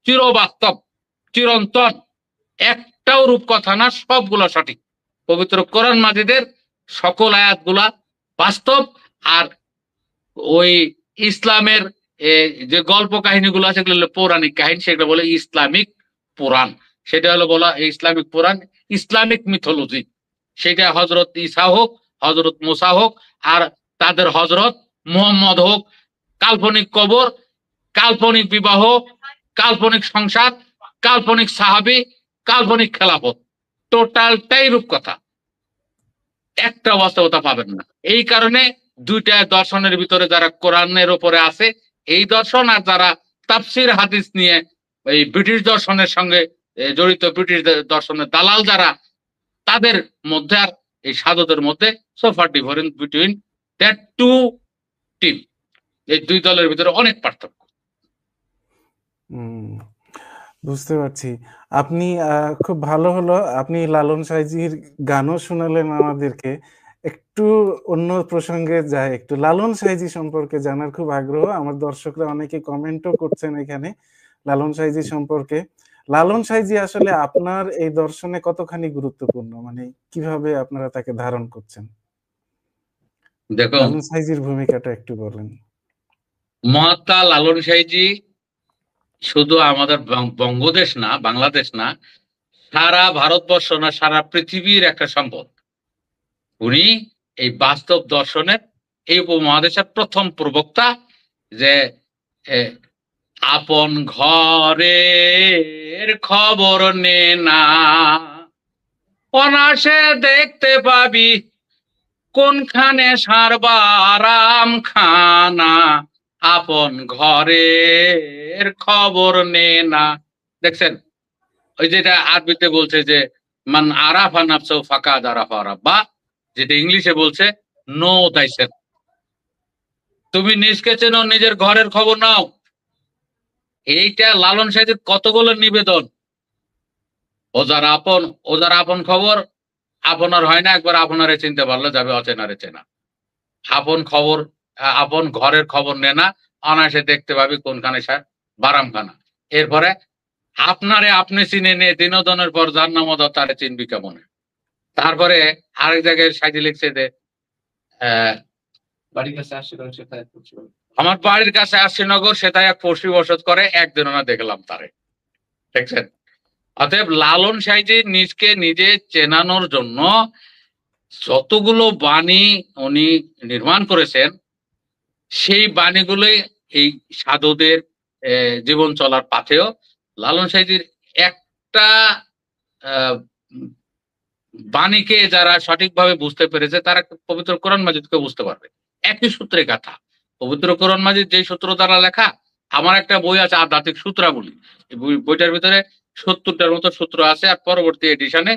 চিরবাস্তব, চিরন্তন, একটাও রূপকথা না, সবগুলো সঠিক। পবিত্র কোরআন মাজিদের সকল আয়াতগুলা বাস্তব। আর ওই ইসলামের যে গল্প কাহিনীগুলো আছে সেগুলো হলো পৌরাণিক কাহিনী, সেগুলো বলে ইসলামিক পুরাণ। সেটা হলো বলা ইসলামিক পুরাণ, ইসলামিক মিথোলজি। সেটা হজরত ঈসা হোক, হজরত মুসা হোক, আর তাদের হজরত মুহাম্মদ হোক, কাল্পনিক কবর, কাল্পনিক বিবাহ, কাল্পনিক সংসার, কাল্পনিক সাহাবি, কাল্পনিক খেলাফত, টোটালটাই রূপকথা, একটা বাস্তবতা পাবেন না। এই কারণে দুইটা দর্শনের ভিতরে যারা কোরআনের উপরে আছে এই দর্শন, আর যারা তাফসির হাদিস নিয়ে এই ব্রিটিশ দর্শনের সঙ্গে জড়িত, ব্রিটিশ দর্শনের দালাল যারা, তাদের মধ্যে আর এই সাধুদের মধ্যে so far difference between that two team. এই দুই দলের ভিতরে অনেক পার্থক্য। বুঝতে পারছি। আপনি খুব ভালো হলো আপনি লালন সাঁইজির গানও শোনালেন আমাদেরকে। একটু অন্য প্রসঙ্গে যাই, একটু লালন সাঁইজি সম্পর্কে জানার খুব আগ্রহ। আমার দর্শকরা অনেকে কমেন্টও করছেন এখানে লালন সাঁইজি সম্পর্কে। লালন সাঁইজি আসলে আপনার এই দর্শনে কতখানি গুরুত্বপূর্ণ, মানে কিভাবে আপনারা তাকে ধারণ করছেন? দেখুন, লালন সাঁইজির ভূমিকাটা একটু বলেন। মহাত্মা লালন সাঁইজি শুধু আমাদের বঙ্গদেশ না, বাংলাদেশ না, সারা ভারতবর্ষ না, সারা পৃথিবীর একটা সম্পদ। উনি এই বাস্তব দর্শনের এই উপমহাদেশের প্রথম প্রবক্তা, যে আপন ঘরের খবর নে না, অনাসে দেখতে পাবি কোনখানে সারবারাম খানা, আপন ঘরের খবর নে না। দেখছেন, ওই যেটা আরবিতে বলছে যে মান আরাফা নাফসাহু ফাকাদ আরাফা রাব্বা, যেটা ইংলিশে বলছে নো দাইসেলফ। তুমি নিজকে চেনো, নিজের ঘরের খবর নাও। এইটা লালন সাঁইজির কতগুলো নিবেদন। ও যারা আপন খবর আপনার হয় না, একবার আপনারে চিনতে পারলে যাবে অচেনারে চেনা। আপন খবর, আপন ঘরের খবর নে না, অনায়াসে দেখতে পাবি কোনখানে স্যার বারামখানা। এরপরে আপনারে আপনি চিনে নে, দিনদনের পর যার নাম তারে চিনবি কেমনে। তারপরে আরেক জায়গায় সাইডে লিখছে যে আমার বাড়ির কাছে আশিনগর, সেটাই এক পড়শি বসত করে, একদিনও না দেখলাম তারে। দেখছেন, অতএব লালন সাঁইজি নিজকে নিজে চেনানোর জন্য যতগুলো বাণী উনি নির্মাণ করেছেন, সেই বাণীগুলোই এই সাধুদের জীবন চলার পাথেও। লালন সাঁইজির একটা বাণীকে যারা সঠিকভাবে বুঝতে পেরেছে তারা পবিত্র কোরআন মাজিদকে বুঝতে পারবে। একই সূত্রে গাথা পবিত্র কোরআন মাজিদ, যেই সূত্র দ্বারা লেখা। আমার একটা বই আছে আধ্যাত্মিক সূত্রাবলী, বইটার ভিতরে 70টার মতো সূত্র আছে, আর পরবর্তী এডিশনে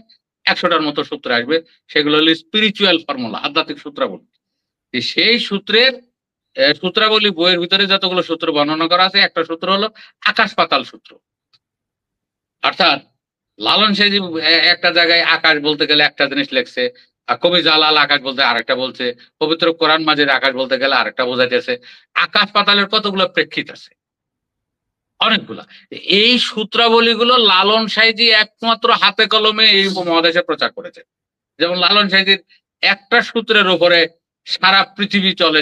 100টার মতো সূত্র আসবে। সেগুলো হলো স্পিরিচুয়াল ফর্মুলা, আধ্যাত্মিক সূত্রাবলী। সেই সূত্রের সূত্রাবলী বইয়ের ভিতরে যতগুলো সূত্র বর্ণনা করা আছে, একটা সূত্র হলো আকাশ পাতাল সূত্র। অর্থাৎ লালন সাঁইজি একটা জায়গায় আকাশ বলতে গেলে একটা জিনিস লেখছে, আর কবি জালাল আকাশ বলতে আরেকটা বলছে, পবিত্র কোরআন মাজিদ আকাশ বলতে গেলে আরেকটা বোঝাইতেছে। আকাশ পাতালের কতগুলো প্রেক্ষিত আছে, অনেকগুলা। এই সূত্রাবলীগুলো লালন সাঁইজি একমাত্র হাতে কলমে এই উপমহাদেশে প্রচার করেছে। যেমন লালন সাঁইজির একটা সূত্রের উপরে সারা পৃথিবী চলে,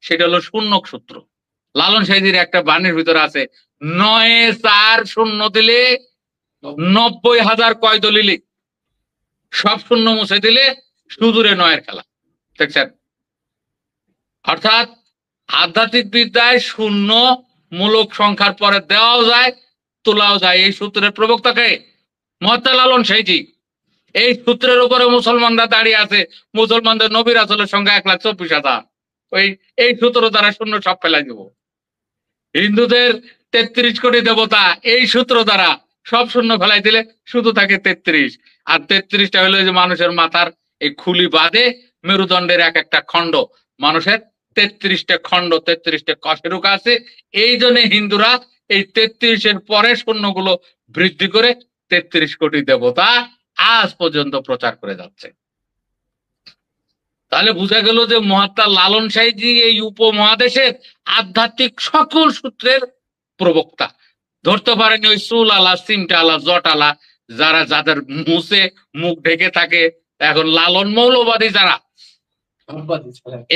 সেটা হলো শূন্যক সূত্র। লালন সাঁইজির একটা বাণীর ভিতরে আছে 9-4 দিলে 90,000 কয় দলিলে, সব শূন্য মুছে দিলে সুদূরে 9-এর খেলা। দেখছেন, অর্থাৎ আধ্যাত্মিক বিদ্যায় শূন্য মূলক সংখ্যার পরে দেওয়াও যায়, তোলাও যায়। এই সূত্রের প্রবক্তাকে মহাত্মা লালন সাঁইজি। এই সূত্রের উপরে মুসলমানরা দাঁড়িয়ে আছে। মুসলমানদের নবী রাসূলের সংখ্যা 1,24,000। এই সূত্র দ্বারা শূন্য সব ফেলাই দেব। হিন্দুদের 33 কোটি দেবতা, এই সূত্র দ্বারা সব শূন্য ফেলাই দিলে শুধু থাকে 33। আর 33টা হলো যে মানুষের মাথার এই খুলি বাদে মেরুদণ্ডের এক একটা খণ্ড, মানুষের 33টা খণ্ড, 33টা কশেরুক আছে। এই জন্য হিন্দুরা এই 33-এর পরে শূন্যগুলো বৃদ্ধি করে 33 কোটি দেবতা আজ পর্যন্ত প্রচার করে যাচ্ছে। তাহলে বোঝা গেল যে মহাত্মা লালন সাঁইজি এই উপমহাদেশের আধ্যাত্মিক সকল সূত্রের প্রবক্তা। ধরতে পারেনি ওই চুল আলা, সিমটা আলা, জট আলা, যাদের মুছে মুখ ঢেকে থাকে, এখন লালন মৌলবাদী যারা,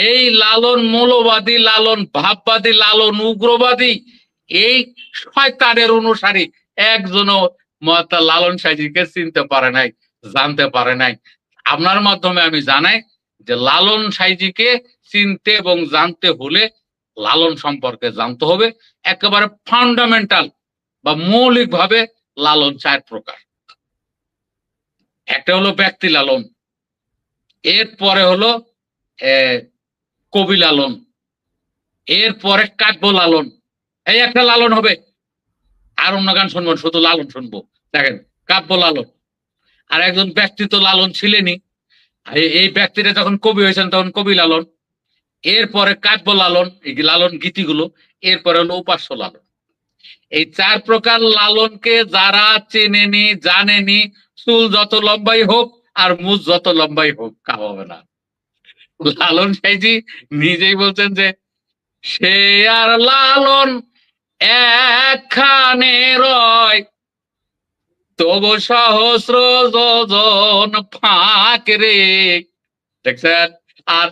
এই লালন মৌলবাদী, লালন ভাববাদী, লালন উগ্রবাদী, এই শয়তানের অনুসারী একজনও মহাত্মা লালন সাঁইজিকে চিনতে পারে নাই, জানতে পারে নাই। আপনার মাধ্যমে আমি জানাই যে লালন সাঁইজিকে চিনতে এবং জানতে হলে লালন সম্পর্কে জানতে হবে। একেবারে ফান্ডামেন্টাল বা মৌলিক ভাবে লালন 4 প্রকার। একটা হলো ব্যক্তি লালন, এরপরে হলো কবি লালন, এরপরে কাব্য লালন। এই একটা লালন হবে, আর অন্য গান শুনবেন, শুধু লালন শুনবো। দেখেন, কাব্য লালন। আর একজন ব্যক্তি তো লালন ছিলেনই, এই ব্যক্তিরা যখন কবি হয়েছেন তখন কবি লালন, এরপরে কাব্য লালন, এই লালন গীতিগুলো, এরপরে হলো উপাস্য লালন। এই 4 প্রকার লালনকে যারা চেনেনি, জানেনি, চুল যত লম্বাই হোক আর মুখ যত লম্বাই হোক, কাম হবে না। লালন সাঁইজি নিজেই বলছেন যে সে আর লালন একখানে রয়, তবু সহস্র যোজন ফাঁক রে। দেখছেন? আর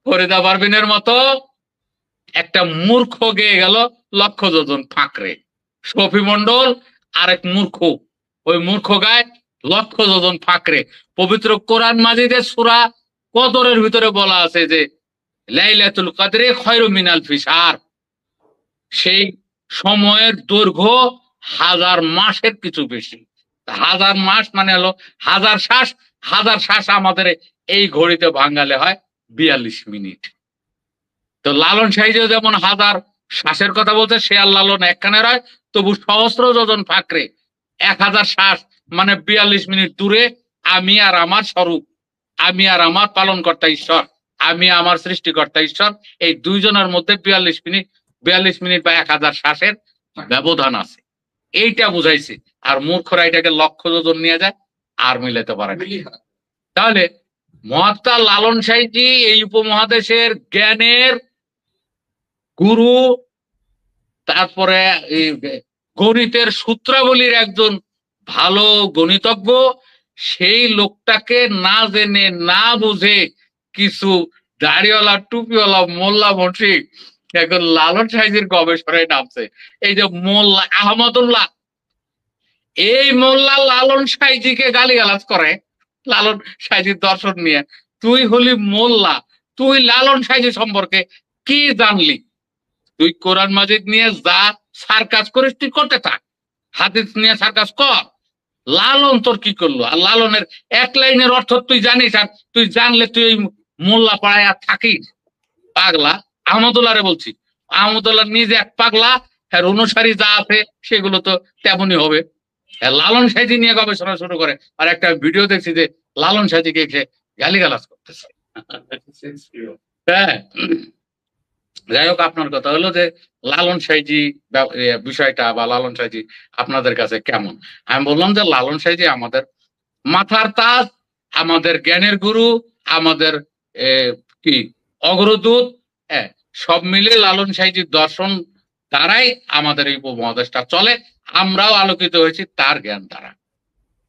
ফরিদা পারভিনের মতো একটা মূর্খ গেয়ে গেল লক্ষ যোজন ফাঁক রে। শফি মন্ডল আরেক মূর্খ, ওই মূর্খ গায় লক্ষ যোজন ফাঁক রে। পবিত্র কোরআন মাজিদের সূরা কদরের ভিতরে বলা আছে যে লাইলাতুল কদরে খয়রু মিনাল আলফি শাহর, সেই সময়ের দৈর্ঘ্য 1000 মাসের কিছু বেশি। 1000 মাস মানে হলো 1000 শ্বাস। 1000 শ্বাস আমাদের এই ঘড়িতে ভাঙালে হয় 42 মিনিট। তো লালন সাঁইজিও যেমন 1000 শ্বাসের কথা বলছে, সে আর লালন একখানে রয়, তবু সহস্র যোজন ফাঁকরে 1000 শ্বাস মানে 42 মিনিট দূরে আমি আর আমার স্বরূপ, আমি আর আমার পালনকর্তা ঈশ্বর, আমি আমার সৃষ্টিকর্তা ঈশ্বর, এই দুইজনের মধ্যে 42 মিনিট বা 1000 শ্বাসের ব্যবধান আছে। এইটা বুঝাইছে। আর মূর্খরা এটাকে লক্ষ যোজন নিয়ে যায়, আর মিলাতে পারে না। তাহলে মহাত্মা লালন সাঁইজি এই উপমহাদেশের জ্ঞানের গুরু, তারপরে গণিতের সূত্রাবলীর একজন ভালো গণিতজ্ঞ। সেই লোকটাকে না জেনে না বুঝে কিছু দাড়িওয়ালা, টুপিওয়ালা, মোল্লা মন্ত্রী এখন লালন সাঁইজির গবেষণায় নামছে। এই যে মোল্লা আহমদুল্লাহ, এই মোল্লা লালন সাঁইজিকে গালিগালাজ করে লালন সাঁইজির দর্শন নিয়ে। তুই হলি মোল্লা, তুই লালন সাঁইজি সম্পর্কে কি জানলি? তুই কোরআন মাজিদ নিয়ে যা সার্কাস করিস তুই করতে থাক, হাদিস নিয়ে সার্কাস কর। লালন তোর কি করলো? আর লালনের এক লাইনের অর্থ তুই জানিস? আর তুই জানলে তুই ওই মোল্লা পাড়ায় আর থাকিস? পাগলা। আহমদুল্লাহরে বলছি, আহমদুল্লাহ নিজে এক পাগলা, হ্যাঁ অনুসারী যা আছে সেগুলো তো তেমনই হবে। লালন সাঁইজি নিয়ে গবেষণা শুরু করে, আর একটা ভিডিও দেখছি যে লালন সাঁইজিকে এসে গালিগালাজ করতেছে। হ্যাঁ, যাই হোক, আপনার কথা হলো যে লালন সাঁইজি বিষয়টা বা লালন সাঁইজি আপনাদের কাছে কেমন? আমি বললাম যে লালন সাঁইজি আমাদের মাথার তাজ, আমাদের জ্ঞানের গুরু, আমাদের কি অগ্রদূত। হ্যাঁ, সব মিলে লালন সাঁইজির দর্শন দ্বারাই আমাদের এই উপমহাদেশটা চলে। আমরাও আলোকিত হয়েছি তার জ্ঞান দ্বারা।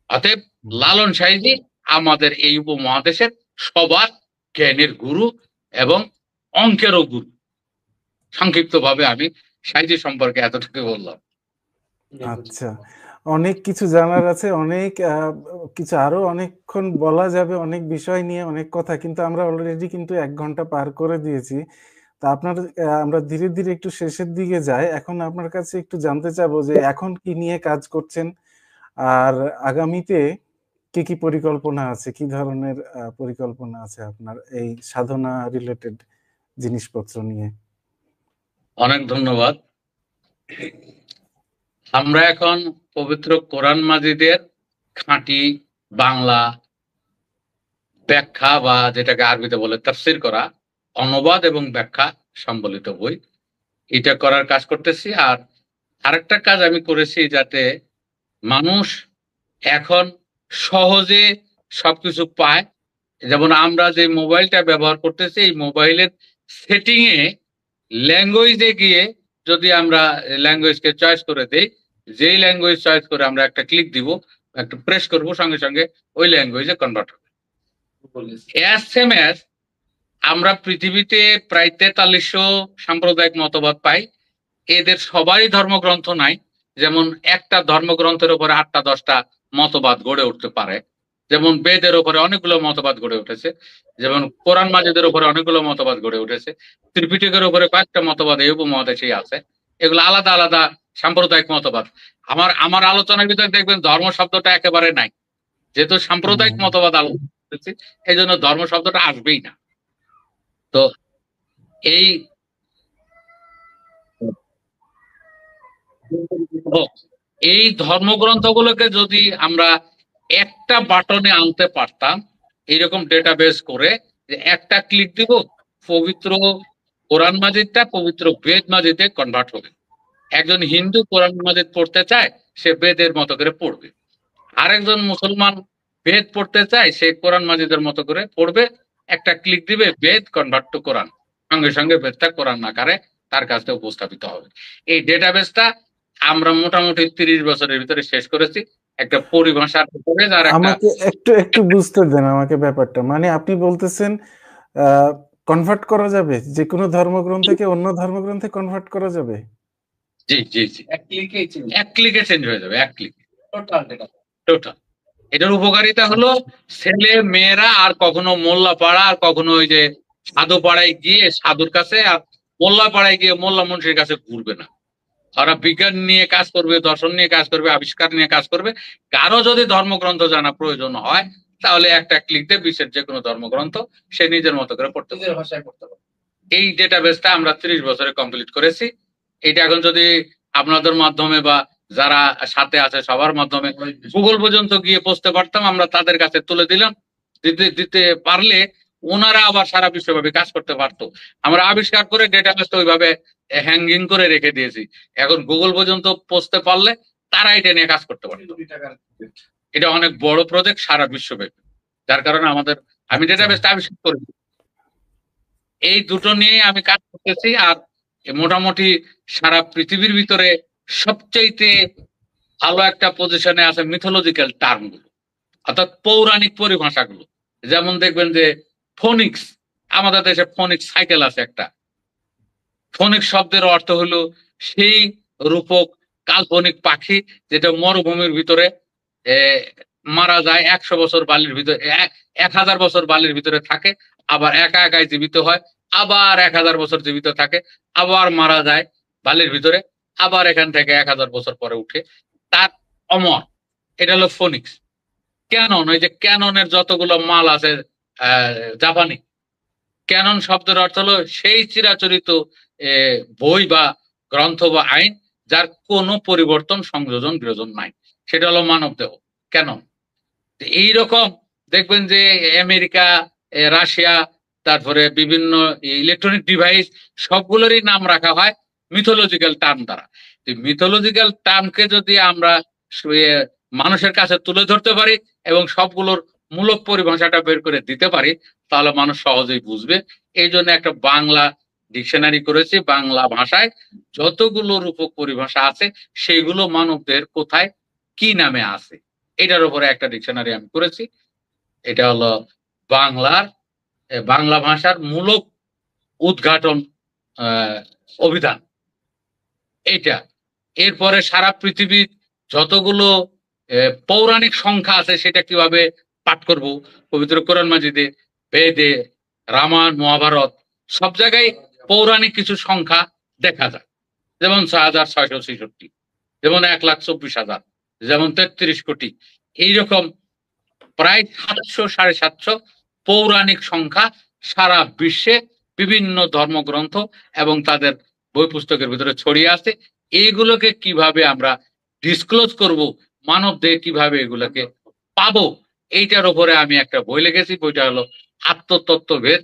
অতএব লালন সাঁইজি আমাদের এই উপমহাদেশের সবার জ্ঞানের গুরু এবং অঙ্কেরও গুরু। সংক্ষিপ্ত ভাবে আমি সাঁইজি সম্পর্কে এতটুকু বললাম। আচ্ছা, অনেক কিছু জানার আছে, অনেক কিছু আরো অনেকক্ষণ বলা যাবে, অনেক বিষয় নিয়ে অনেক কথা, কিন্তু আমরা অলরেডি কিন্তু 1 ঘন্টা পার করে দিয়েছি। তা আপনার আমরা ধীরে ধীরে একটু শেষের দিকে যাই। এখন আপনার কাছে একটু জানতে চাবো যে এখন কি নিয়ে কাজ করছেন, আর আগামীতে কি কি পরিকল্পনা আছে, কি ধরনের পরিকল্পনা আছে আপনার এই সাধনা রিলেটেড জিনিসপত্র নিয়ে? অনেক ধন্যবাদ। আমরা এখন পবিত্র কোরআন মাজিদের খাঁটি বাংলা ব্যাখ্যা বা যেটাকে আরবিতে বলে তাফসির করা, অনুবাদ এবং ব্যাখ্যা সম্বলিত বই, এটা করার কাজ করতেছি। আর আরেকটা কাজ আমি করেছি, যাতে মানুষ এখন সহজে সবকিছু পায়। যেমন আমরা যে মোবাইলটা ব্যবহার করতেছি, এই মোবাইলের সেটিং এ ল্যাঙ্গুয়েজে গিয়ে যদি আমরা ল্যাঙ্গুয়েজকে চয়েস করে দেই, যেই ল্যাঙ্গুয়েজ চয়েস করে আমরা একটা ক্লিক দিব, একটা প্রেস করব, সঙ্গে সঙ্গে ওই ল্যাঙ্গুয়েজে কনভার্ট হবে। এস এম এস আমরা পৃথিবীতে প্রায় 4300 সাম্প্রদায়িক মতবাদ পাই। এদের সবারই ধর্মগ্রন্থ নাই। যেমন একটা ধর্মগ্রন্থের উপরে 8টা 10টা মতবাদ গড়ে উঠতে পারে। যেমন বেদের উপরে অনেকগুলো মতবাদ গড়ে উঠেছে, যেমন কোরআন মাজিদের উপরে অনেকগুলো মতবাদ গড়ে উঠেছে, ত্রিপিটকের উপরে কয়েকটা মতবাদ এই উপমহাদেশেই আছে। এগুলো আলাদা আলাদা সাম্প্রদায়িক মতবাদ। আমার আমার আলোচনার ভিতরে দেখবেন ধর্ম শব্দটা একেবারে নাই, যেহেতু সাম্প্রদায়িক মতবাদ আলোচনা করতেছি, এই জন্য ধর্ম শব্দটা আসবেই না। তো এই এই ধর্মগ্রন্থগুলোকে যদি আমরা একটা বাটনে আনতে পারতাম, এইরকম ডেটাবেস করে, যে একটা ক্লিক দিব, পবিত্র কোরআন মাজিদটা পবিত্র বেদ মাজিদে কনভার্ট হবে। একজন হিন্দু কোরআন মাজিদ পড়তে চায়, সে বেদের মতো করে পড়বে। আরেকজন মুসলমান বেদ পড়তে চায়, সে কোরআন মাজিদের মতো করে পড়বে। একটা ক্লিক দিবে, বেদ কনভার্ট টু কোরআন, সঙ্গে সঙ্গে বেদটা কোরআন আকারে তার কাছে উপস্থাপিত হবে। এই ডেটাবেসটা আমরা মোটামুটি 30 বছরের ভিতরে শেষ করেছি। একটা পরিভাষার উপরে, আর একটা আমাকে একটু একটু বুঝতে দেন আমাকে ব্যাপারটা। মানে আপনি বলতেছেন কনভার্ট করা যাবে, যে কোনো ধর্মগ্রন্থ থেকে অন্য ধর্মগ্রন্থে কনভার্ট করা যাবে? জি জি জি, এক ক্লিকে চেঞ্জ হয়ে যাবে, এক ক্লিক টোটাল। এটার উপকারিতা হলো, ছেলে মেয়েরা আর কখনো মোল্লা পাড়া, আর কখনো ওই যে সাধু পাড়ায় গিয়ে সাধুর কাছে, আর মোল্লা পাড়ায় গিয়ে মোল্লা মুন্সির কাছে ঘুরবে না। ওরা বিজ্ঞান নিয়ে কাজ করবে, দর্শন নিয়ে কাজ করবে, আবিষ্কার নিয়ে কাজ করবে। কারো যদি ধর্মগ্রন্থ জানা প্রয়োজন হয়, তাহলে একটা ক্লিক দিয়ে বিশ্বের যে কোনো ধর্মগ্রন্থ সে নিজের মতো করে পড়তে পারে, ভাষায় পড়তে পারে। এই ডেটাবেসটা আমরা 30 বছরে কমপ্লিট করেছি। এটা এখন যদি আপনাদের মাধ্যমে বা যারা সাথে আছে সবার মাধ্যমে গুগল পর্যন্ত গিয়ে পৌঁছতে পারতাম, আমরা তাদের কাছে তুলে দিলাম, দিতে দিতে পারলে ওনারা আবার সারা বিশ্বব্যাপী কাজ করতে পারতো। আমরা আবিষ্কার করে ডেটাবেসটা ওইভাবে হ্যাঙ্গিং করে রেখে দিয়েছি। এখন গুগল পর্যন্ত পৌঁছতে পারলে তারা এটা নিয়ে কাজ করতে পারতো। এটা অনেক বড় প্রজেক্ট সারা বিশ্বব্যাপী, যার কারণে আমি ডেটাবেসটা আবিষ্কার করেছি। এই দুটো নিয়ে আমি কাজ করতেছি। আর মোটামুটি সারা পৃথিবীর ভিতরে সবচাইতে ভালো একটা পজিশনে আছে মিথোলজিক্যাল টার্ম গুলো, অর্থাৎ পৌরাণিক পরিভাষাগুলো। যেমন দেখবেন যে ফোনিক্স, আমাদের দেশে ফোনিক্স সাইকেল আছে একটা। ফোনিক্স শব্দের অর্থ হলো সেই রূপক কাল্পনিক পাখি যেটা মরুভূমির ভিতরে মারা যায়, 100 বছর বালির ভিতরে, 1000 বছর বালির ভিতরে থাকে, আবার একা একাই জীবিত হয়, আবার 1000 বছর জীবিত থাকে, আবার মারা যায় বালির ভিতরে, আবার এখান থেকে 1000 বছর পরে উঠে, তার অমর। এটা হলো ফোনিক্স। ক্যানন, ওই যে ক্যাননের যতগুলো মাল আছে, জাপানি ক্যানন শব্দের অর্থ হলো সেই চিরাচরিত বই বা গ্রন্থ বা আইন যার কোনো পরিবর্তন, সংযোজন, বিয়োজন নাই, সেটা হলো মানব দেহ, ক্যানন। এইরকম দেখবেন যে আমেরিকা, রাশিয়া, তারপরে বিভিন্ন ইলেকট্রনিক ডিভাইস, সবগুলোরই নাম রাখা হয় মিথোলজিক্যাল টার্ম দ্বারা। মিথোলজিক্যাল টার্মকে যদি আমরা মানুষের কাছে তুলে ধরতে পারি এবং সবগুলোর মূলক পরিভাষাটা বের করে দিতে পারি, তাহলে মানুষ সহজেই বুঝবে। এই জন্য একটা বাংলা ডিকশনারি করেছি। বাংলা ভাষায় যতগুলো রূপক পরিভাষা আছে, সেগুলো মানবদের কোথায় কি নামে আছে, এটার উপরে একটা ডিকশনারি আমি করেছি। এটা হলো বাংলা ভাষার মূলক উদ্ঘাটন অভিধান এটা। এরপরে সারা পৃথিবীর যতগুলো পৌরাণিক সংখ্যা আছে, সেটা কিভাবে পাঠ করব, পবিত্র কোরআন মাজিদে, বেদে, রামায়ণ, মহাভারত, সব জায়গায় পৌরাণিক কিছু সংখ্যা দেখা যায়। যেমন 6666, যেমন 1,24,000, যেমন 33 কোটি। এইরকম প্রায় 700 750 পৌরাণিক সংখ্যা সারা বিশ্বে বিভিন্ন ধর্মগ্রন্থ এবং তাদের বই পুস্তকের ভিতরে ছড়িয়ে আছে। এইগুলোকে কিভাবে আমরা ডিসক্লোজ করব, মানব দেহ কিভাবে এগুলোকে পাবো, এইটার উপরে আমি একটা বই লিখেছি। বইটা হলো আত্মতত্ত্বভেদ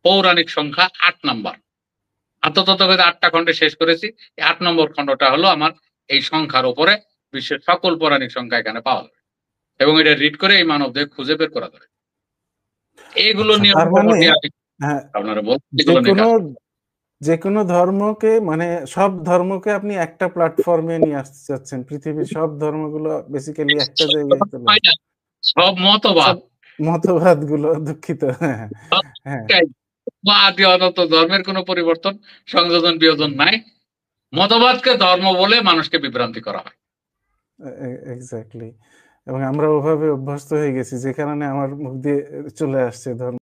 পৌরাণিক সংখ্যা 8 নাম্বার। আত্মতত্ত্ববেদ 8টা খণ্ডে শেষ করেছি। 8 নম্বর খণ্ডটা হলো আমার এই সংখ্যার উপরে বিশ্বের সকল পৌরাণিক সংখ্যা এখানে পাওয়া যাবে এবং এটা রিড করে এই মানবদের খুঁজে বের করা যাবে। এইগুলো আচ্ছা, নিয়ে তার মানে মোটামুটি আমি হ্যাঁ, আপনারা বলতে যে এগুলো নিয়ে কোনো কাজ যে কোনো ধর্মকে মানে সব ধর্মকে আপনি একটা প্ল্যাটফর্মে নিয়ে আসতে চাচ্ছেন। পৃথিবীর সব ধর্মগুলো বেসিক্যালি একটা জায়গায় চলে আসবে। সব মতবাদ সব মতবাদগুলো দুঃখিত। হ্যাঁ, হ্যাঁ, আদি অনত ধর্মের কোনো পরিবর্তন সংযোজন বিয়োজন নাই। মতবাদকে ধর্ম বলে মানুষকে বিভ্রান্তি করা হয়। এক্সাক্টলি। এবং আমরা ওভাবে অভ্যস্ত হয়ে গেছি যে কারণে আমার মুখ দিয়ে চলে আসছে ধর্ম।